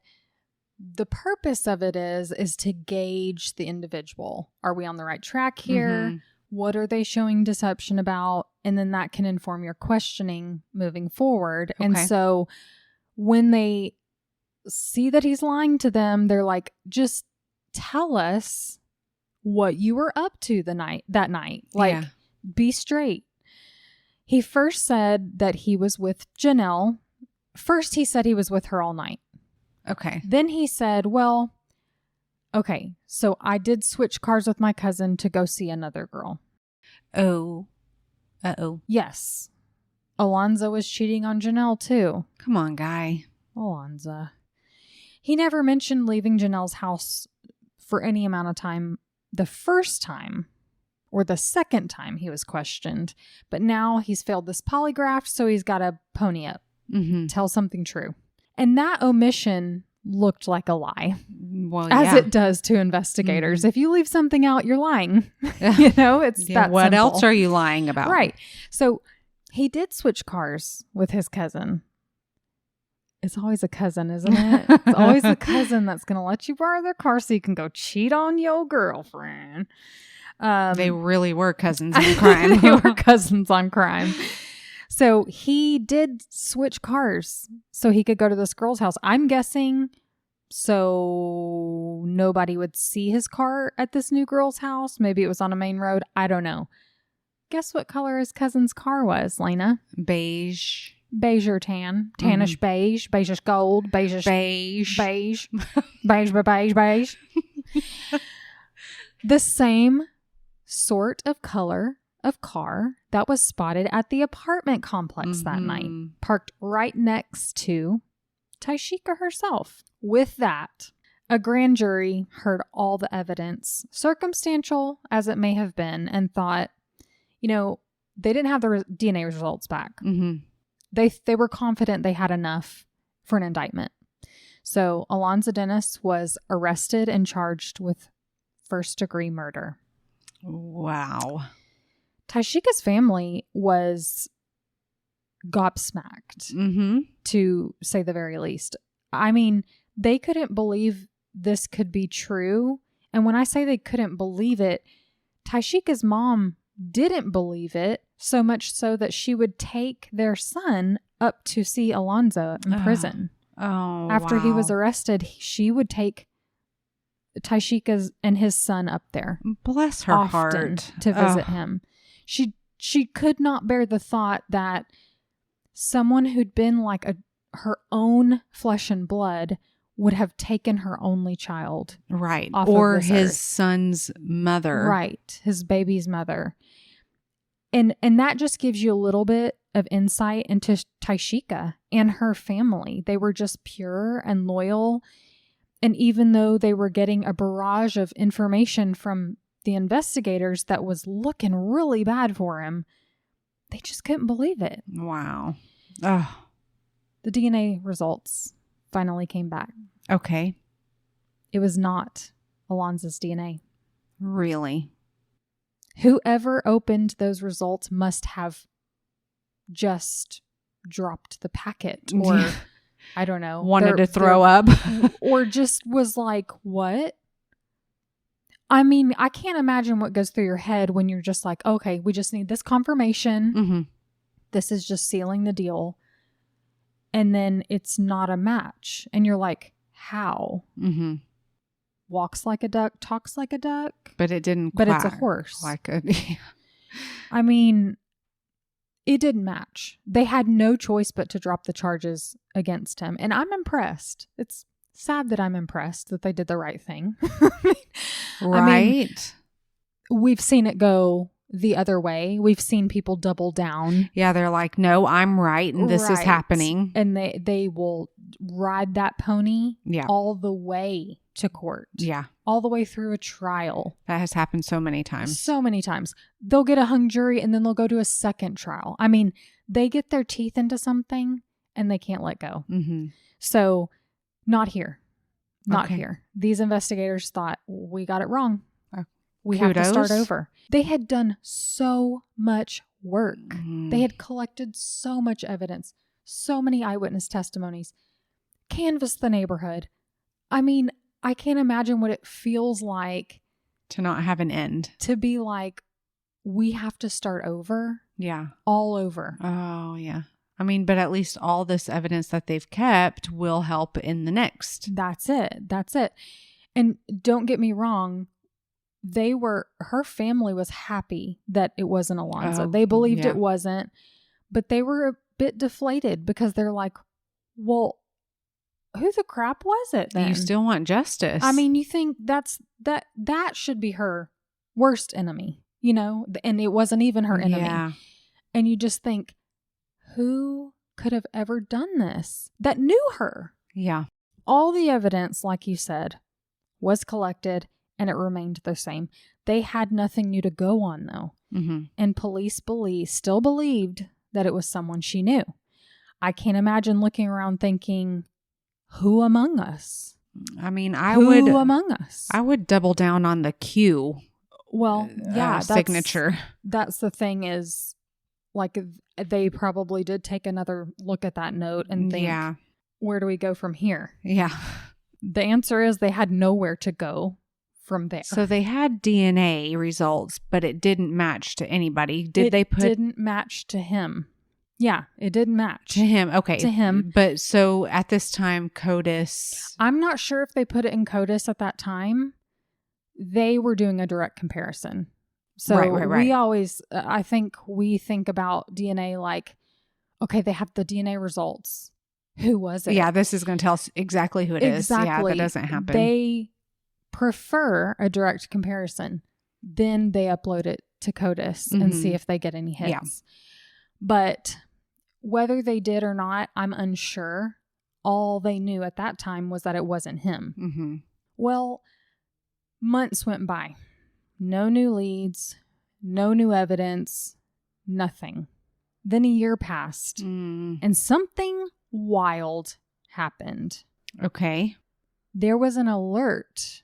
[SPEAKER 1] the purpose of it is to gauge the individual. Are we on the right track here? Mm-hmm. What are they showing deception about? And then that can inform your questioning moving forward. Okay. And so when they see that he's lying to them, they're like, just tell us what you were up to that night. Like, be straight. He first said that he was with Janelle. First, he said he was with her all night.
[SPEAKER 2] Okay.
[SPEAKER 1] Then he said, well, okay, so I did switch cars with my cousin to go see another girl.
[SPEAKER 2] Oh. Uh-oh.
[SPEAKER 1] Yes. Alonza was cheating on Janelle, too.
[SPEAKER 2] Come on, guy.
[SPEAKER 1] Alonza. He never mentioned leaving Janelle's house for any amount of time the first time or the second time he was questioned. But now he's failed this polygraph, so he's got to pony up. Mm-hmm. Tell something true. And that omission looked like a lie.
[SPEAKER 2] Well,
[SPEAKER 1] as it does to investigators. Mm-hmm. If you leave something out, you're lying. You know, it's that
[SPEAKER 2] what
[SPEAKER 1] simple.
[SPEAKER 2] Else are you lying about?
[SPEAKER 1] Right. So he did switch cars with his cousin. It's always a cousin, isn't it? It's always a cousin that's going to let you borrow their car so you can go cheat on your girlfriend.
[SPEAKER 2] They really were cousins on crime.
[SPEAKER 1] They were cousins on crime. So he did switch cars so he could go to this girl's house. I'm guessing so nobody would see his car at this new girl's house. Maybe it was on a main road. I don't know. Guess what color his cousin's car was, Lena?
[SPEAKER 2] Beige.
[SPEAKER 1] Beige or tan. Tannish beige. Beigeish gold. Beigeish beige. Beige. Beige. The same sort of color of car that was spotted at the apartment complex that night, parked right next to Tyshika herself. With that, a grand jury heard all the evidence, circumstantial as it may have been, and thought, you know, they didn't have the DNA results back. Mm-hmm. They were confident they had enough for an indictment. So Alonza Dennis was arrested and charged with first-degree murder.
[SPEAKER 2] Wow.
[SPEAKER 1] Tyshika's family was gobsmacked, to say the very least. I mean, they couldn't believe this could be true. And when I say they couldn't believe it, Tyshika's mom didn't believe it, so much so that she would take their son up to see Alonza in prison.
[SPEAKER 2] Oh,
[SPEAKER 1] after he was arrested, she would take Tyshika's and his son up there.
[SPEAKER 2] Bless her heart.
[SPEAKER 1] To visit him. She could not bear the thought that someone who'd been like her own flesh and blood would have taken her only child.
[SPEAKER 2] Right.
[SPEAKER 1] Off
[SPEAKER 2] or
[SPEAKER 1] of this
[SPEAKER 2] his
[SPEAKER 1] earth.
[SPEAKER 2] son's mother.
[SPEAKER 1] Right. His baby's mother. And that just gives you a little bit of insight into Tyshika and her family. They were just pure and loyal. And even though they were getting a barrage of information from the investigators that was looking really bad for him, they just couldn't believe it.
[SPEAKER 2] Wow. Oh.
[SPEAKER 1] The DNA results finally came back.
[SPEAKER 2] Okay.
[SPEAKER 1] It was not Alonza's DNA.
[SPEAKER 2] Really?
[SPEAKER 1] Whoever opened those results must have just dropped the packet, or I don't know.
[SPEAKER 2] Wanted to throw up.
[SPEAKER 1] Or just was like, what? I mean, I can't imagine what goes through your head when you're just like, okay, we just need this confirmation.
[SPEAKER 2] Mm-hmm.
[SPEAKER 1] This is just sealing the deal. And then it's not a match. And you're like, how?
[SPEAKER 2] Mm-hmm.
[SPEAKER 1] Walks like a duck, talks like a duck.
[SPEAKER 2] But it didn't
[SPEAKER 1] But it's a horse.
[SPEAKER 2] Like a...
[SPEAKER 1] I mean, it didn't match. They had no choice but to drop the charges against him. And I'm impressed. It's sad that I'm impressed that they did the right thing.
[SPEAKER 2] Right.
[SPEAKER 1] I mean, we've seen it go the other way. We've seen people double down.
[SPEAKER 2] Yeah, they're like, no, I'm right, and this is happening.
[SPEAKER 1] And they will ride that pony all the way to court.
[SPEAKER 2] Yeah.
[SPEAKER 1] All the way through a trial.
[SPEAKER 2] That has happened so many times.
[SPEAKER 1] So many times. They'll get a hung jury and then they'll go to a second trial. I mean, they get their teeth into something and they can't let go.
[SPEAKER 2] Mm-hmm.
[SPEAKER 1] So, not here. Not here. These investigators thought, we got it wrong. We have to start over. They had done so much work. Mm. They had collected so much evidence, so many eyewitness testimonies, canvassed the neighborhood. I mean, I can't imagine what it feels like
[SPEAKER 2] to not have an end.
[SPEAKER 1] To be like, we have to start over.
[SPEAKER 2] Yeah.
[SPEAKER 1] All over.
[SPEAKER 2] Oh, yeah. I mean, but at least all this evidence that they've kept will help in the next.
[SPEAKER 1] That's it. That's it. And don't get me wrong. Her family was happy that it wasn't Alonza. They believed it wasn't, but they were a bit deflated because they're like, well, who the crap was it then?
[SPEAKER 2] You still want justice.
[SPEAKER 1] I mean, you think that should be her worst enemy, you know, and it wasn't even her enemy.
[SPEAKER 2] Yeah.
[SPEAKER 1] And you just think, who could have ever done this that knew her?
[SPEAKER 2] Yeah.
[SPEAKER 1] All the evidence, like you said, was collected and it remained the same. They had nothing new to go on, though. Mm-hmm. And police still believed that it was someone she knew. I can't imagine looking around thinking, who among us?
[SPEAKER 2] I mean,
[SPEAKER 1] who among us?
[SPEAKER 2] I would double down on the Q.
[SPEAKER 1] Well, yeah,
[SPEAKER 2] signature.
[SPEAKER 1] That's the thing is, like, they probably did take another look at that note and think, where do we go from here? Yeah. The answer is they had nowhere to go from there.
[SPEAKER 2] So they had DNA results, but it didn't match to anybody. It
[SPEAKER 1] didn't match to him. Yeah, it didn't match.
[SPEAKER 2] To him. Okay.
[SPEAKER 1] To him.
[SPEAKER 2] But so at this time, CODIS.
[SPEAKER 1] I'm not sure if they put it in CODIS at that time. They were doing a direct comparison. So right. We always, I think we think about DNA like, okay, they have the DNA results. Who was it?
[SPEAKER 2] Yeah, this is going to tell us exactly who it is. Yeah, that doesn't happen.
[SPEAKER 1] They prefer a direct comparison. Then they upload it to CODIS and see if they get any hits. Yeah. But whether they did or not, I'm unsure. All they knew at that time was that it wasn't him. Mm-hmm. Well, months went by. No new leads, no new evidence, nothing. Then a year passed and something wild happened.
[SPEAKER 2] Okay.
[SPEAKER 1] There was an alert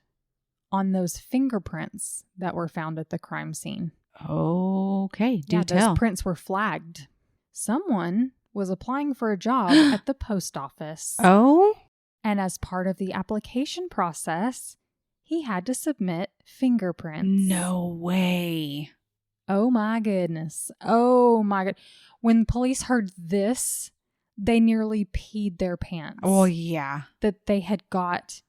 [SPEAKER 1] on those fingerprints that were found at the crime scene.
[SPEAKER 2] Okay. Do tell.
[SPEAKER 1] Those prints were flagged. Someone was applying for a job at the post office.
[SPEAKER 2] Oh?
[SPEAKER 1] And as part of the application process, he had to submit fingerprints.
[SPEAKER 2] No way.
[SPEAKER 1] Oh my goodness. Oh my god. When police heard this, they nearly peed their pants.
[SPEAKER 2] Oh yeah.
[SPEAKER 1] That they had got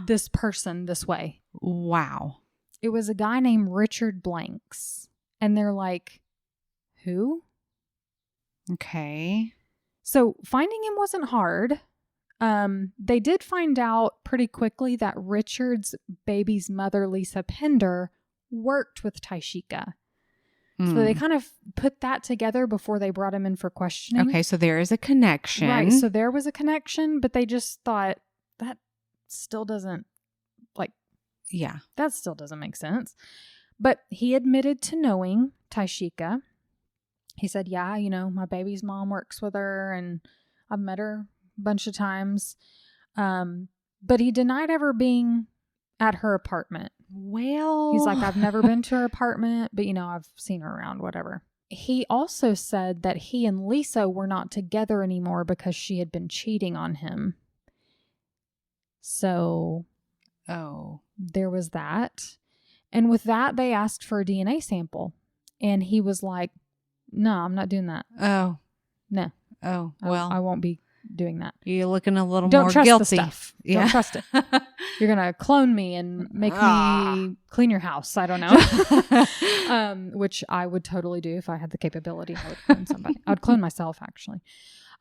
[SPEAKER 1] this person this way.
[SPEAKER 2] Wow.
[SPEAKER 1] It was a guy named Richard Blanks. And they're like, who?
[SPEAKER 2] Okay.
[SPEAKER 1] So finding him wasn't hard. They did find out pretty quickly that Richard's baby's mother, Lisa Pender, worked with Tyshika. So they kind of put that together before they brought him in for questioning.
[SPEAKER 2] Okay, so there is a connection.
[SPEAKER 1] Right, so there was a connection, but they just thought that still doesn't, that still doesn't make sense. But he admitted to knowing Tyshika. He said, yeah, my baby's mom works with her and I've met her a bunch of times. But he denied ever being at her apartment.
[SPEAKER 2] Well,
[SPEAKER 1] he's like, I've never been to her apartment, but I've seen her around, whatever. He also said that he and Lisa were not together anymore because she had been cheating on him. So, there was that. And with that, they asked for a DNA sample. And he was like, no, I'm not doing that.
[SPEAKER 2] Oh.
[SPEAKER 1] No.
[SPEAKER 2] Oh, well.
[SPEAKER 1] I won't be doing that.
[SPEAKER 2] You're looking a little
[SPEAKER 1] Don't
[SPEAKER 2] more
[SPEAKER 1] trust
[SPEAKER 2] guilty.
[SPEAKER 1] The stuff. Yeah. Don't trust it. You're going to clone me and make me clean your house. I don't know. Which I would totally do if I had the capability. I would clone somebody. I would clone myself, actually.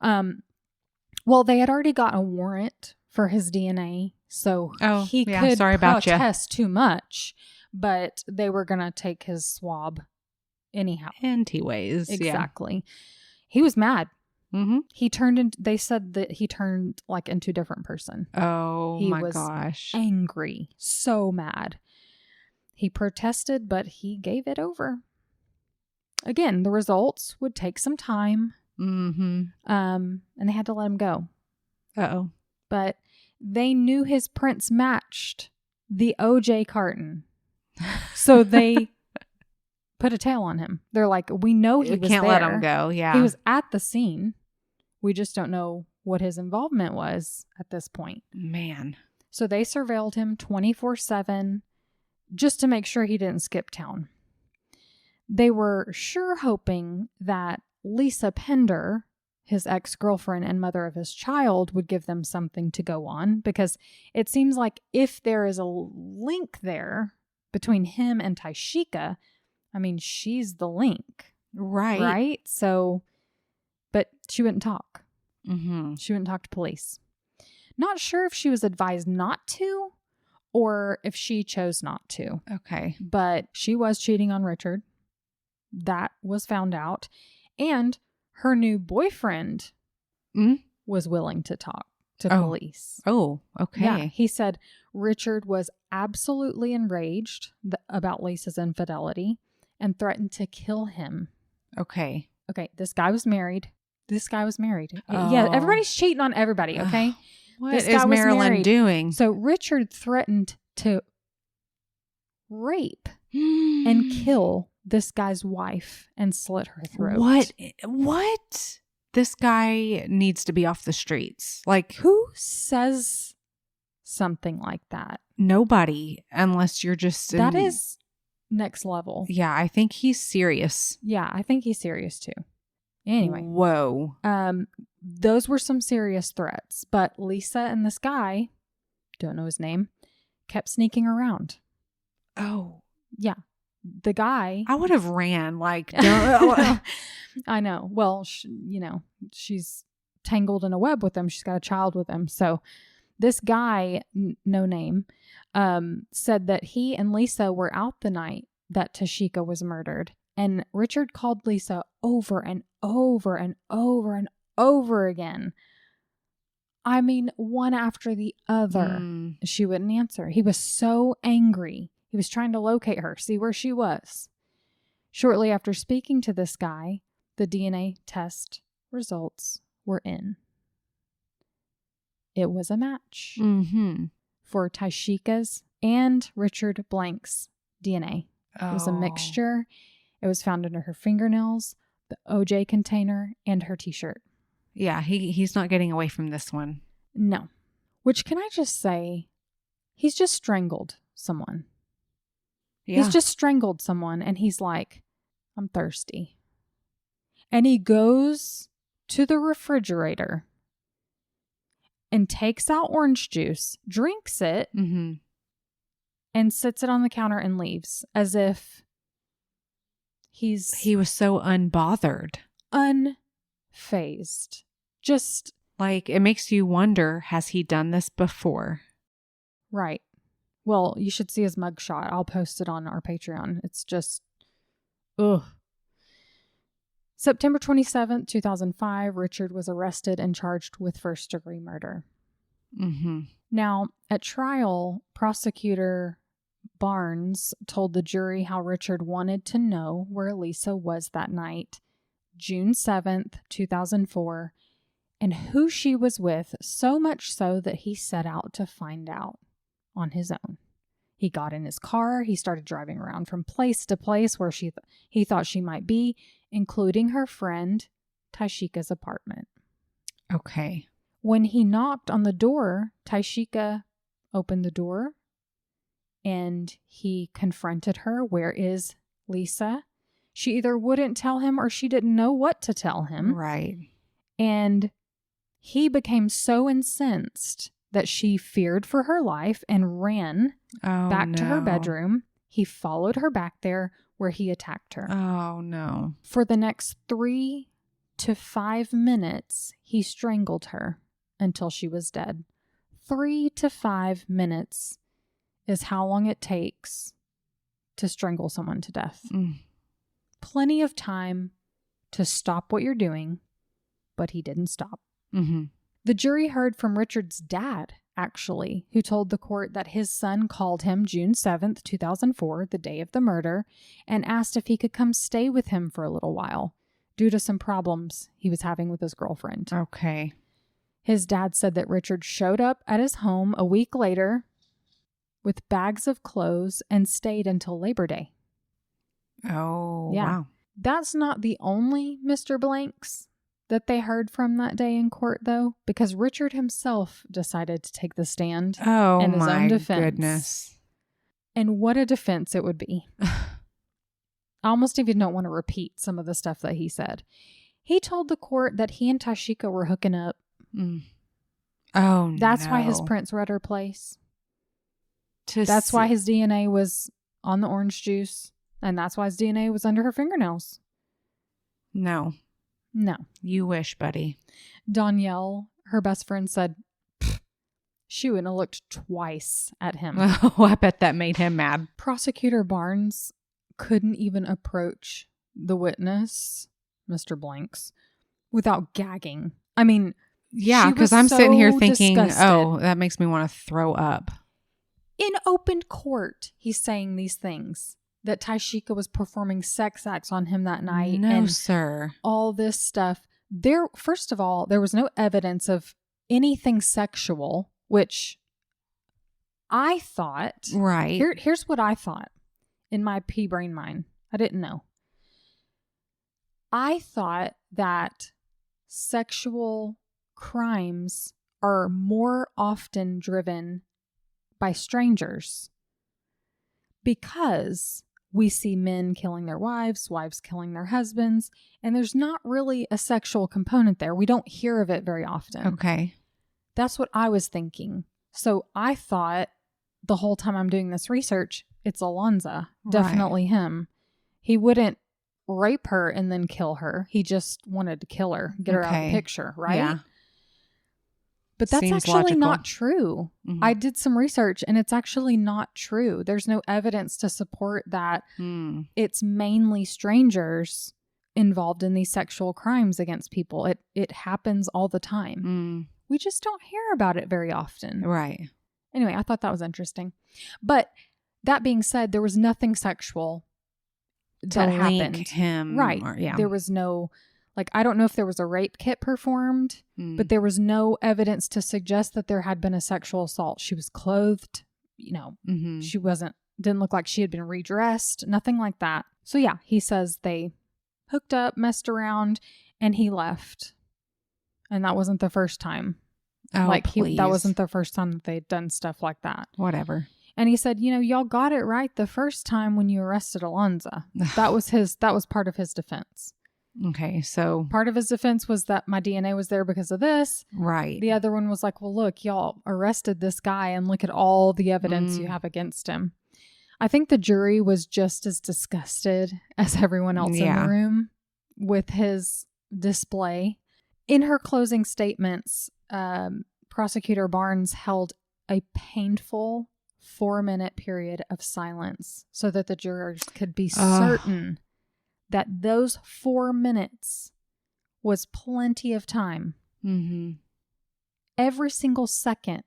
[SPEAKER 1] Well, they had already got a warrant for his DNA. So he could protest too much. But they were going to take his swab anyhow.
[SPEAKER 2] Anyways.
[SPEAKER 1] Exactly. Yeah. He was mad.
[SPEAKER 2] Mm-hmm.
[SPEAKER 1] They said that he turned into a different person.
[SPEAKER 2] Oh,
[SPEAKER 1] he
[SPEAKER 2] my
[SPEAKER 1] was
[SPEAKER 2] gosh.
[SPEAKER 1] Angry. So mad. He protested, but he gave it over. Again, the results would take some time.
[SPEAKER 2] Mm-hmm.
[SPEAKER 1] And they had to let him go.
[SPEAKER 2] Uh-oh.
[SPEAKER 1] But they knew his prints matched the OJ carton. So they put a tail on him. They're like, we know he was there.
[SPEAKER 2] Can't let him go. Yeah.
[SPEAKER 1] He was at the scene. We just don't know what his involvement was at this point.
[SPEAKER 2] Man.
[SPEAKER 1] So they surveilled him 24/7 just to make sure he didn't skip town. They were sure hoping that Lisa Pender, his ex-girlfriend and mother of his child, would give them something to go on, because it seems like if there is a link there between him and Tyshika, I mean, she's the link.
[SPEAKER 2] Right.
[SPEAKER 1] Right? So, but she wouldn't talk.
[SPEAKER 2] Mm-hmm.
[SPEAKER 1] She wouldn't talk to police. Not sure if she was advised not to or if she chose not to.
[SPEAKER 2] Okay.
[SPEAKER 1] But she was cheating on Richard. That was found out. And her new boyfriend was willing to talk to police.
[SPEAKER 2] Oh, okay.
[SPEAKER 1] Yeah, he said Richard was absolutely enraged about Lisa's infidelity and threatened to kill him.
[SPEAKER 2] Okay.
[SPEAKER 1] Okay, this guy was married.
[SPEAKER 2] Oh.
[SPEAKER 1] Yeah, everybody's cheating on everybody, okay?
[SPEAKER 2] What is Marilyn doing?
[SPEAKER 1] So Richard threatened to rape and kill this guy's wife and slit her throat.
[SPEAKER 2] What? This guy needs to be off the streets. Like,
[SPEAKER 1] who says something like that?
[SPEAKER 2] Nobody, unless you're just...
[SPEAKER 1] That is next level.
[SPEAKER 2] Yeah, I think he's serious.
[SPEAKER 1] Yeah, I think he's serious too. Anyway.
[SPEAKER 2] Whoa.
[SPEAKER 1] Those were some serious threats, but Lisa and this guy, don't know his name, kept sneaking around.
[SPEAKER 2] Oh.
[SPEAKER 1] Yeah. The guy...
[SPEAKER 2] I would have ran, like...
[SPEAKER 1] I know. Well, she's tangled in a web with him. She's got a child with him. So this guy, no name, said that he and Lisa were out the night that Tyshika was murdered. And Richard called Lisa over and over and over and over again. I mean, one after the other. She wouldn't answer. He was so angry. He was trying to locate her, see where she was. Shortly after speaking to this guy, the DNA test results were in. It was a match for Tyshika's and Richard Blank's DNA. It was a mixture. It was found under her fingernails, the OJ container, and her t-shirt.
[SPEAKER 2] Yeah, he's not getting away from this one.
[SPEAKER 1] No. Which, can I just say, he's just strangled someone. Yeah. He's just strangled someone, and he's like, I'm thirsty. And he goes to the refrigerator and takes out orange juice, drinks it, and sits it on the counter and leaves as if he
[SPEAKER 2] was so unbothered.
[SPEAKER 1] Unfazed. Just
[SPEAKER 2] like, it makes you wonder, has he done this before?
[SPEAKER 1] Right. Well, you should see his mugshot. I'll post it on our Patreon. It's just, ugh. September 27th, 2005, Richard was arrested and charged with first-degree murder.
[SPEAKER 2] Mm-hmm.
[SPEAKER 1] Now, at trial, prosecutor Barnes told the jury how Richard wanted to know where Lisa was that night, June 7th, 2004, and who she was with, so much so that he set out to find out on his own. He got in his car. He started driving around from place to place where he thought she might be, including her friend Tyshika's apartment.
[SPEAKER 2] Okay.
[SPEAKER 1] When he knocked on the door, Tyshika opened the door and he confronted her. Where is Lisa? She either wouldn't tell him or she didn't know what to tell him.
[SPEAKER 2] Right.
[SPEAKER 1] And he became so incensed that she feared for her life and ran back to her bedroom. He followed her back there where he attacked her.
[SPEAKER 2] Oh, no.
[SPEAKER 1] For the next 3 to 5 minutes, he strangled her until she was dead. 3 to 5 minutes is how long it takes to strangle someone to death. Plenty of time to stop what you're doing, but he didn't stop.
[SPEAKER 2] Mm-hmm.
[SPEAKER 1] The jury heard from Richard's dad, actually, who told the court that his son called him June 7th, 2004, the day of the murder, and asked if he could come stay with him for a little while due to some problems he was having with his girlfriend.
[SPEAKER 2] Okay.
[SPEAKER 1] His dad said that Richard showed up at his home a week later with bags of clothes and stayed until Labor Day.
[SPEAKER 2] Oh,
[SPEAKER 1] yeah.
[SPEAKER 2] Wow.
[SPEAKER 1] That's not the only Mr. Blanks that they heard from that day in court, though, because Richard himself decided to take the stand in his own defense.
[SPEAKER 2] Goodness.
[SPEAKER 1] And what a defense it would be. I almost even don't want to repeat some of the stuff that he said. He told the court that he and Tyshika were hooking up.
[SPEAKER 2] Oh,
[SPEAKER 1] That's why his prints were at her place. That's why his DNA was on the orange juice. And that's why his DNA was under her fingernails.
[SPEAKER 2] No. You wish, buddy.
[SPEAKER 1] Danielle, her best friend, said she wouldn't have looked twice at him.
[SPEAKER 2] Oh, I bet that made him mad.
[SPEAKER 1] Prosecutor Barnes couldn't even approach the witness, Mr. Blanks, without gagging. I mean,
[SPEAKER 2] yeah, because I'm sitting here thinking, oh, that makes me want to throw up.
[SPEAKER 1] In open court, he's saying these things. That Tyshika was performing sex acts on him that night.
[SPEAKER 2] No, sir.
[SPEAKER 1] All this stuff. First of all, there was no evidence of anything sexual, which I thought.
[SPEAKER 2] Right.
[SPEAKER 1] Here's what I thought in my pea brain mind. I didn't know. I thought that sexual crimes are more often driven by strangers because we see men killing their wives killing their husbands, and there's not really a sexual component there. We don't hear of it very often.
[SPEAKER 2] Okay.
[SPEAKER 1] That's what I was thinking. So I thought the whole time I'm doing this research, it's Alonza. Definitely him. He wouldn't rape her and then kill her. He just wanted to kill her, get her out of the picture, right? Yeah. But that's actually logical. Not true. Mm-hmm. I did some research and it's actually not true. There's no evidence to support that it's mainly strangers involved in these sexual crimes against people. It happens all the time. We just don't hear about it very often.
[SPEAKER 2] Right.
[SPEAKER 1] Anyway, I thought that was interesting. But that being said, there was nothing sexual that happened.
[SPEAKER 2] Him.
[SPEAKER 1] Right. There was no... I don't know if there was a rape kit performed, but there was no evidence to suggest that there had been a sexual assault. She was clothed, she didn't look like she had been redressed, nothing like that. So yeah, he says they hooked up, messed around, and he left. And that wasn't the first time.
[SPEAKER 2] Oh, please.
[SPEAKER 1] That wasn't the first time that they'd done stuff like that.
[SPEAKER 2] Whatever.
[SPEAKER 1] And he said, y'all got it right the first time when you arrested Alonza. That was part of his defense.
[SPEAKER 2] Okay, so...
[SPEAKER 1] Part of his defense was that my DNA was there because of this.
[SPEAKER 2] Right.
[SPEAKER 1] The other one was like, well, look, y'all arrested this guy and look at all the evidence you have against him. I think the jury was just as disgusted as everyone else in the room with his display. In her closing statements, Prosecutor Barnes held a painful 4-minute period of silence so that the jurors could be certain that those 4 minutes was plenty of time.
[SPEAKER 2] Mm-hmm.
[SPEAKER 1] Every single second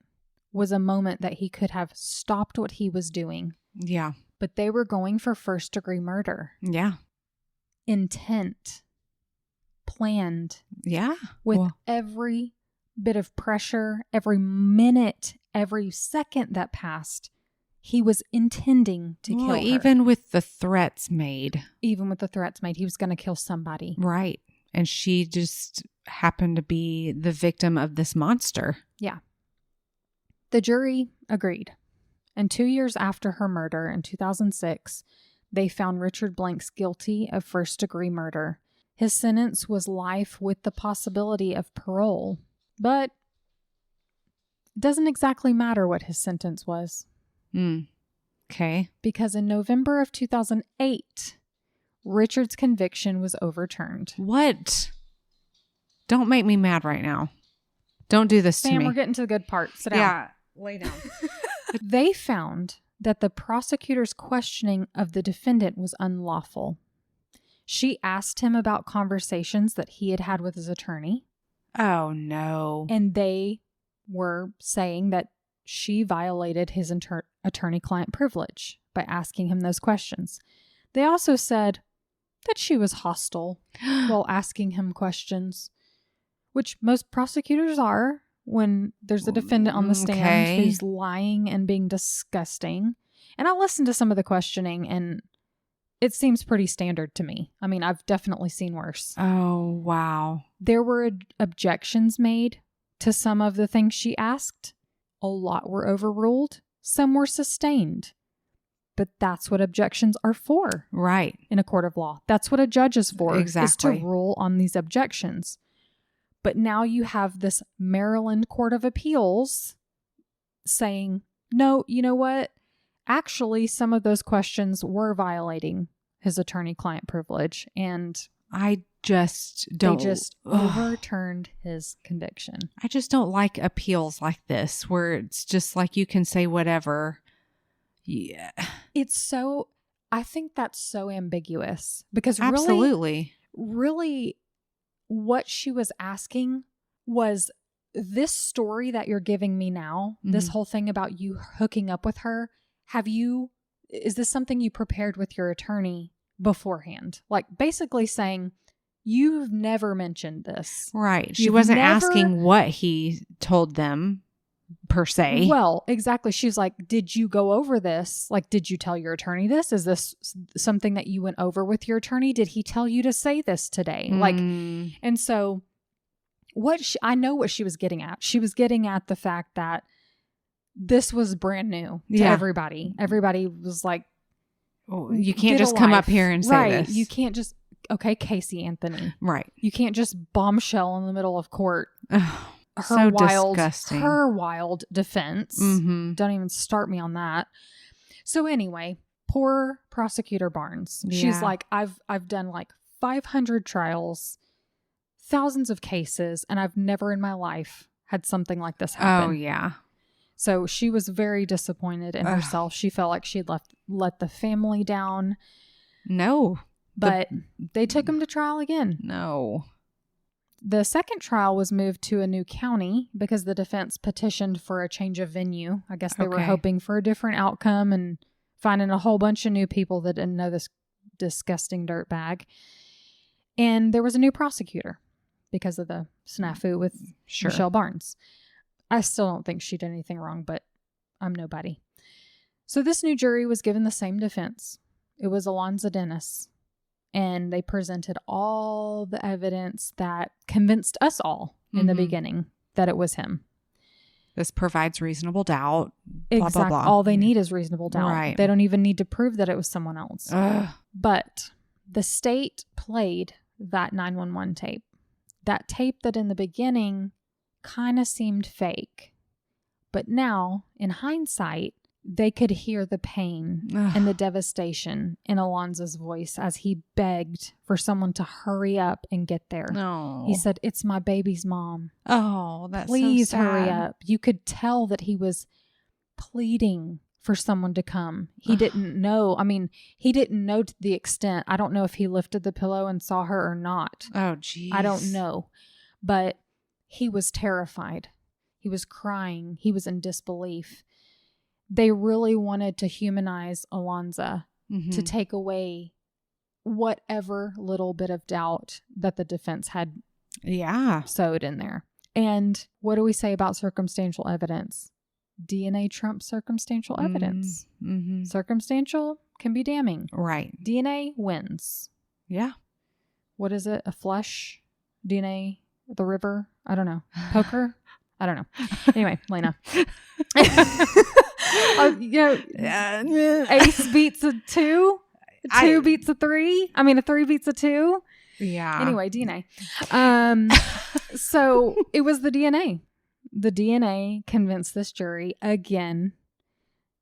[SPEAKER 1] was a moment that he could have stopped what he was doing.
[SPEAKER 2] Yeah.
[SPEAKER 1] But they were going for first-degree murder.
[SPEAKER 2] Yeah.
[SPEAKER 1] Intent. Planned.
[SPEAKER 2] Yeah.
[SPEAKER 1] With every bit of pressure, every minute, every second that passed, he was intending to kill her.
[SPEAKER 2] Even with the threats made.
[SPEAKER 1] Even with the threats made, he was going to kill somebody.
[SPEAKER 2] Right. And she just happened to be the victim of this monster.
[SPEAKER 1] Yeah. The jury agreed. And 2 years after her murder in 2006, they found Richard Blanks guilty of first-degree murder. His sentence was life with the possibility of parole. But it doesn't exactly matter what his sentence was.
[SPEAKER 2] Okay.
[SPEAKER 1] Because in November of 2008, Richard's conviction was overturned.
[SPEAKER 2] What? Don't make me mad right now. Don't do this to me.
[SPEAKER 1] Sam, we're getting to the good part. Sit down.
[SPEAKER 2] Yeah, lay down.
[SPEAKER 1] They found that the prosecutor's questioning of the defendant was unlawful. She asked him about conversations that he had had with his attorney.
[SPEAKER 2] Oh, no.
[SPEAKER 1] And they were saying that she violated his attorney-client privilege by asking him those questions. They also said that she was hostile while asking him questions, which most prosecutors are when there's a defendant on the stand who's lying and being disgusting. And I listened to some of the questioning, and it seems pretty standard to me. I mean, I've definitely seen worse.
[SPEAKER 2] Oh, wow.
[SPEAKER 1] There were objections made to some of the things she asked. A lot were overruled. Some were sustained. But that's what objections are for.
[SPEAKER 2] Right.
[SPEAKER 1] In a court of law. That's what a judge is for.
[SPEAKER 2] Exactly.
[SPEAKER 1] Is to rule on these objections. But now you have this Maryland Court of Appeals saying, no, you know what? Actually, some of those questions were violating his attorney-client privilege. And
[SPEAKER 2] I just don't.
[SPEAKER 1] They just overturned his conviction.
[SPEAKER 2] I just don't like appeals like this where it's just like you can say whatever. Yeah.
[SPEAKER 1] I think that's so ambiguous because really what she was asking was, this story that you're giving me now, this whole thing about you hooking up with her, is this something you prepared with your attorney beforehand? Like basically saying, you've never mentioned this.
[SPEAKER 2] Right. She wasn't asking what he told them per se.
[SPEAKER 1] Well, exactly. She's like, did you go over this? Like, did you tell your attorney this? Is this something that you went over with your attorney? Did he tell you to say this today? Like, and so I know what she was getting at. She was getting at the fact that this was brand new to everybody. Everybody was like,
[SPEAKER 2] oh, you can't just come up here and say this.
[SPEAKER 1] You can't just, okay, Casey Anthony.
[SPEAKER 2] Right.
[SPEAKER 1] You can't just bombshell in the middle of court.
[SPEAKER 2] Disgusting.
[SPEAKER 1] Her wild defense. Don't even start me on that. So anyway, poor prosecutor Barnes. Yeah. She's like, I've done like 500 trials, thousands of cases, and I've never in my life had something like this happen.
[SPEAKER 2] Oh yeah.
[SPEAKER 1] So she was very disappointed in herself. She felt like she'd let the family down.
[SPEAKER 2] No.
[SPEAKER 1] But they took him to trial again.
[SPEAKER 2] No.
[SPEAKER 1] The second trial was moved to a new county because the defense petitioned for a change of venue. I guess they were hoping for a different outcome and finding a whole bunch of new people that didn't know this disgusting dirtbag. And there was a new prosecutor because of the snafu with Michelle Barnes. I still don't think she did anything wrong, but I'm nobody. So this new jury was given the same defense. It was Alonza Dennis. And they presented all the evidence that convinced us all in the beginning that it was him.
[SPEAKER 2] This provides reasonable doubt.
[SPEAKER 1] Exactly.
[SPEAKER 2] Blah, blah, blah.
[SPEAKER 1] All they need is reasonable doubt.
[SPEAKER 2] Right.
[SPEAKER 1] They don't even need to prove that it was someone else. But the state played that 911 tape. That tape that in the beginning kind of seemed fake. But now, in hindsight, they could hear the pain and the devastation in Alonza's voice as he begged for someone to hurry up and get there.
[SPEAKER 2] No.
[SPEAKER 1] He said, "It's my baby's mom.
[SPEAKER 2] Oh, that's
[SPEAKER 1] Please
[SPEAKER 2] so sad.
[SPEAKER 1] hurry up." You could tell that he was pleading for someone to come. He didn't know. I mean, he didn't know to the extent. I don't know if he lifted the pillow and saw her or not.
[SPEAKER 2] Oh, geez.
[SPEAKER 1] I don't know. But he was terrified. He was crying. He was in disbelief. They really wanted to humanize Alonza, to take away whatever little bit of doubt that the defense had sewed in there. And what do we say about circumstantial evidence? DNA trumps circumstantial evidence. Circumstantial can be damning.
[SPEAKER 2] Right.
[SPEAKER 1] DNA wins.
[SPEAKER 2] Yeah.
[SPEAKER 1] What is it? A flush? DNA? The river? I don't know. Poker? I don't know. Anyway, Lena. Ace beats a 2. 2 beats a 3. I mean, a 3 beats a 2.
[SPEAKER 2] Yeah.
[SPEAKER 1] Anyway, DNA. So it was the DNA. The DNA convinced this jury again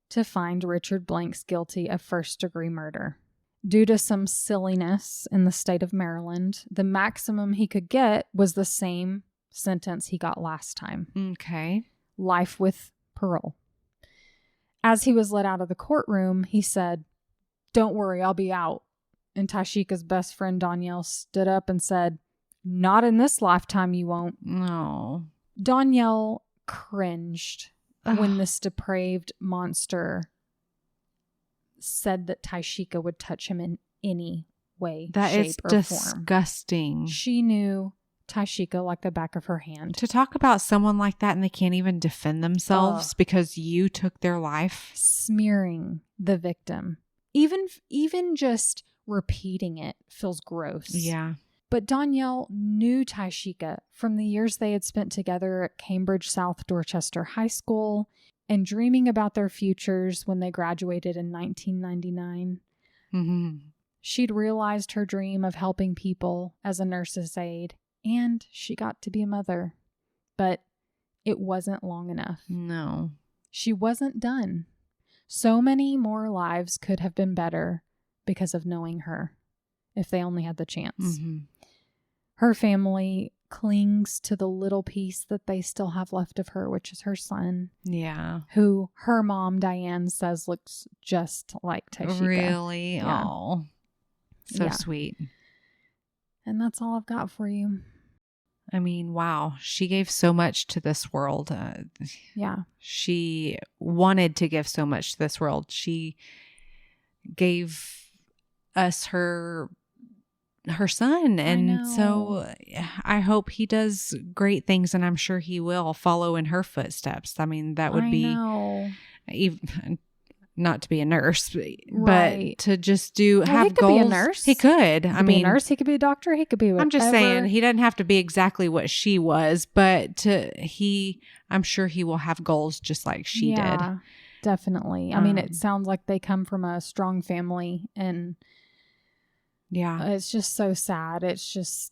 [SPEAKER 1] to find Richard Blanks guilty of first-degree murder. Due to some silliness in the state of Maryland, the maximum he could get was the same sentence he got last time.
[SPEAKER 2] Okay.
[SPEAKER 1] Life with parole. As he was let out of the courtroom, he said, "Don't worry, I'll be out." And Tyshika's best friend Danielle stood up and said, "Not in this lifetime, you won't."
[SPEAKER 2] No.
[SPEAKER 1] Danielle cringed when this depraved monster said that Tyshika would touch him in any way, shape, or
[SPEAKER 2] disgusting.
[SPEAKER 1] Form. She knew Tyshika like the back of her hand.
[SPEAKER 2] To talk about someone like that and they can't even defend themselves because you took their life.
[SPEAKER 1] Smearing the victim. Even just repeating it feels gross.
[SPEAKER 2] Yeah.
[SPEAKER 1] But Danielle knew Tyshika from the years they had spent together at Cambridge South Dorchester High School and dreaming about their futures when they graduated in 1999. She'd realized her dream of helping people as a nurse's aide, and she got to be a mother. But it wasn't long enough.
[SPEAKER 2] No.
[SPEAKER 1] She wasn't done. So many more lives could have been better because of knowing her, if they only had the chance. Her family clings to the little piece that they still have left of her, which is her son.
[SPEAKER 2] Yeah.
[SPEAKER 1] Who her mom, Diane, says looks just like Tyshika.
[SPEAKER 2] Really?
[SPEAKER 1] Yeah.
[SPEAKER 2] Oh, so sweet.
[SPEAKER 1] And that's all I've got for you.
[SPEAKER 2] I mean, wow. She gave so much to this world. She wanted to give so much to this world. She gave us her son. And so I hope he does great things, and I'm sure he will follow in her footsteps. I mean, that would be even, not to be a nurse, but to just have goals. He could be a nurse. He could. I mean,
[SPEAKER 1] be a nurse. He could be a doctor. He could be whatever.
[SPEAKER 2] I'm just saying he doesn't have to be exactly what she was, but I'm sure he will have goals just like she did.
[SPEAKER 1] Definitely. I mean, it sounds like they come from a strong family, and it's just so sad. It's just,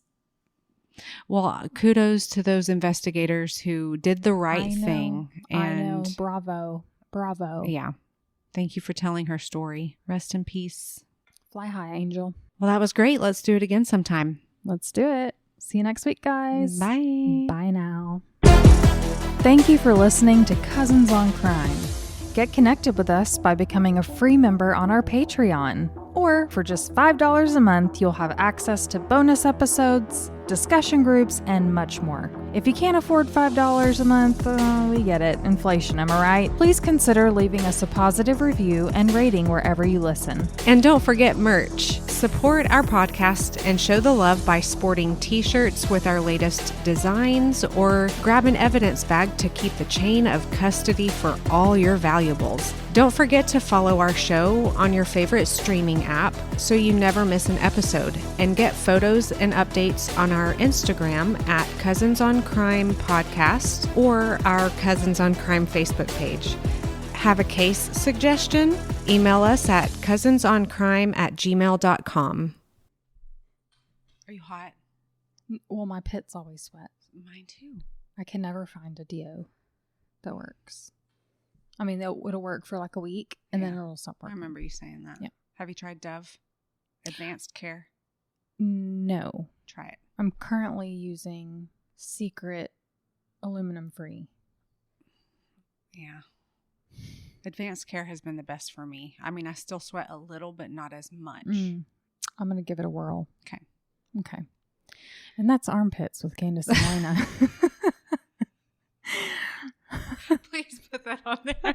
[SPEAKER 2] well, kudos to those investigators who did the right thing. And
[SPEAKER 1] I know. Bravo.
[SPEAKER 2] Yeah. Thank you for telling her story. Rest in peace.
[SPEAKER 1] Fly high, Angel.
[SPEAKER 2] Well, that was great. Let's do it again sometime.
[SPEAKER 1] Let's do it. See you next week, guys.
[SPEAKER 2] Bye.
[SPEAKER 1] Bye now. Thank you for listening to Cousins on Crime. Get connected with us by becoming a free member on our Patreon. Or for just $5 a month, you'll have access to bonus episodes, discussion groups, and much more. If you can't afford $5 a month, we get it. Inflation, am I right? Please consider leaving us a positive review and rating wherever you listen.
[SPEAKER 2] And don't forget merch. Support our podcast and show the love by sporting t-shirts with our latest designs, or grab an evidence bag to keep the chain of custody for all your valuables. Don't forget to follow our show on your favorite streaming app so you never miss an episode, and get photos and updates on our Instagram at Cousins on Crime Podcast or our Cousins on Crime Facebook page. Have a case suggestion? Email us at cousinsoncrime@gmail.com. Are you hot?
[SPEAKER 1] Well, my pits always sweat.
[SPEAKER 2] Mine too.
[SPEAKER 1] I can never find a deo that works. I mean, it'll work for like a week, and then it'll stop working.
[SPEAKER 2] I remember you saying that.
[SPEAKER 1] Yeah.
[SPEAKER 2] Have you tried Dove Advanced Care?
[SPEAKER 1] No.
[SPEAKER 2] Try it.
[SPEAKER 1] I'm currently using Secret aluminum free.
[SPEAKER 2] Yeah. Advanced care has been the best for me. I mean, I still sweat a little, but not as much.
[SPEAKER 1] I'm going to give it a whirl.
[SPEAKER 2] Okay.
[SPEAKER 1] And that's Armpits with Candace and Lena.
[SPEAKER 2] Please put that on there.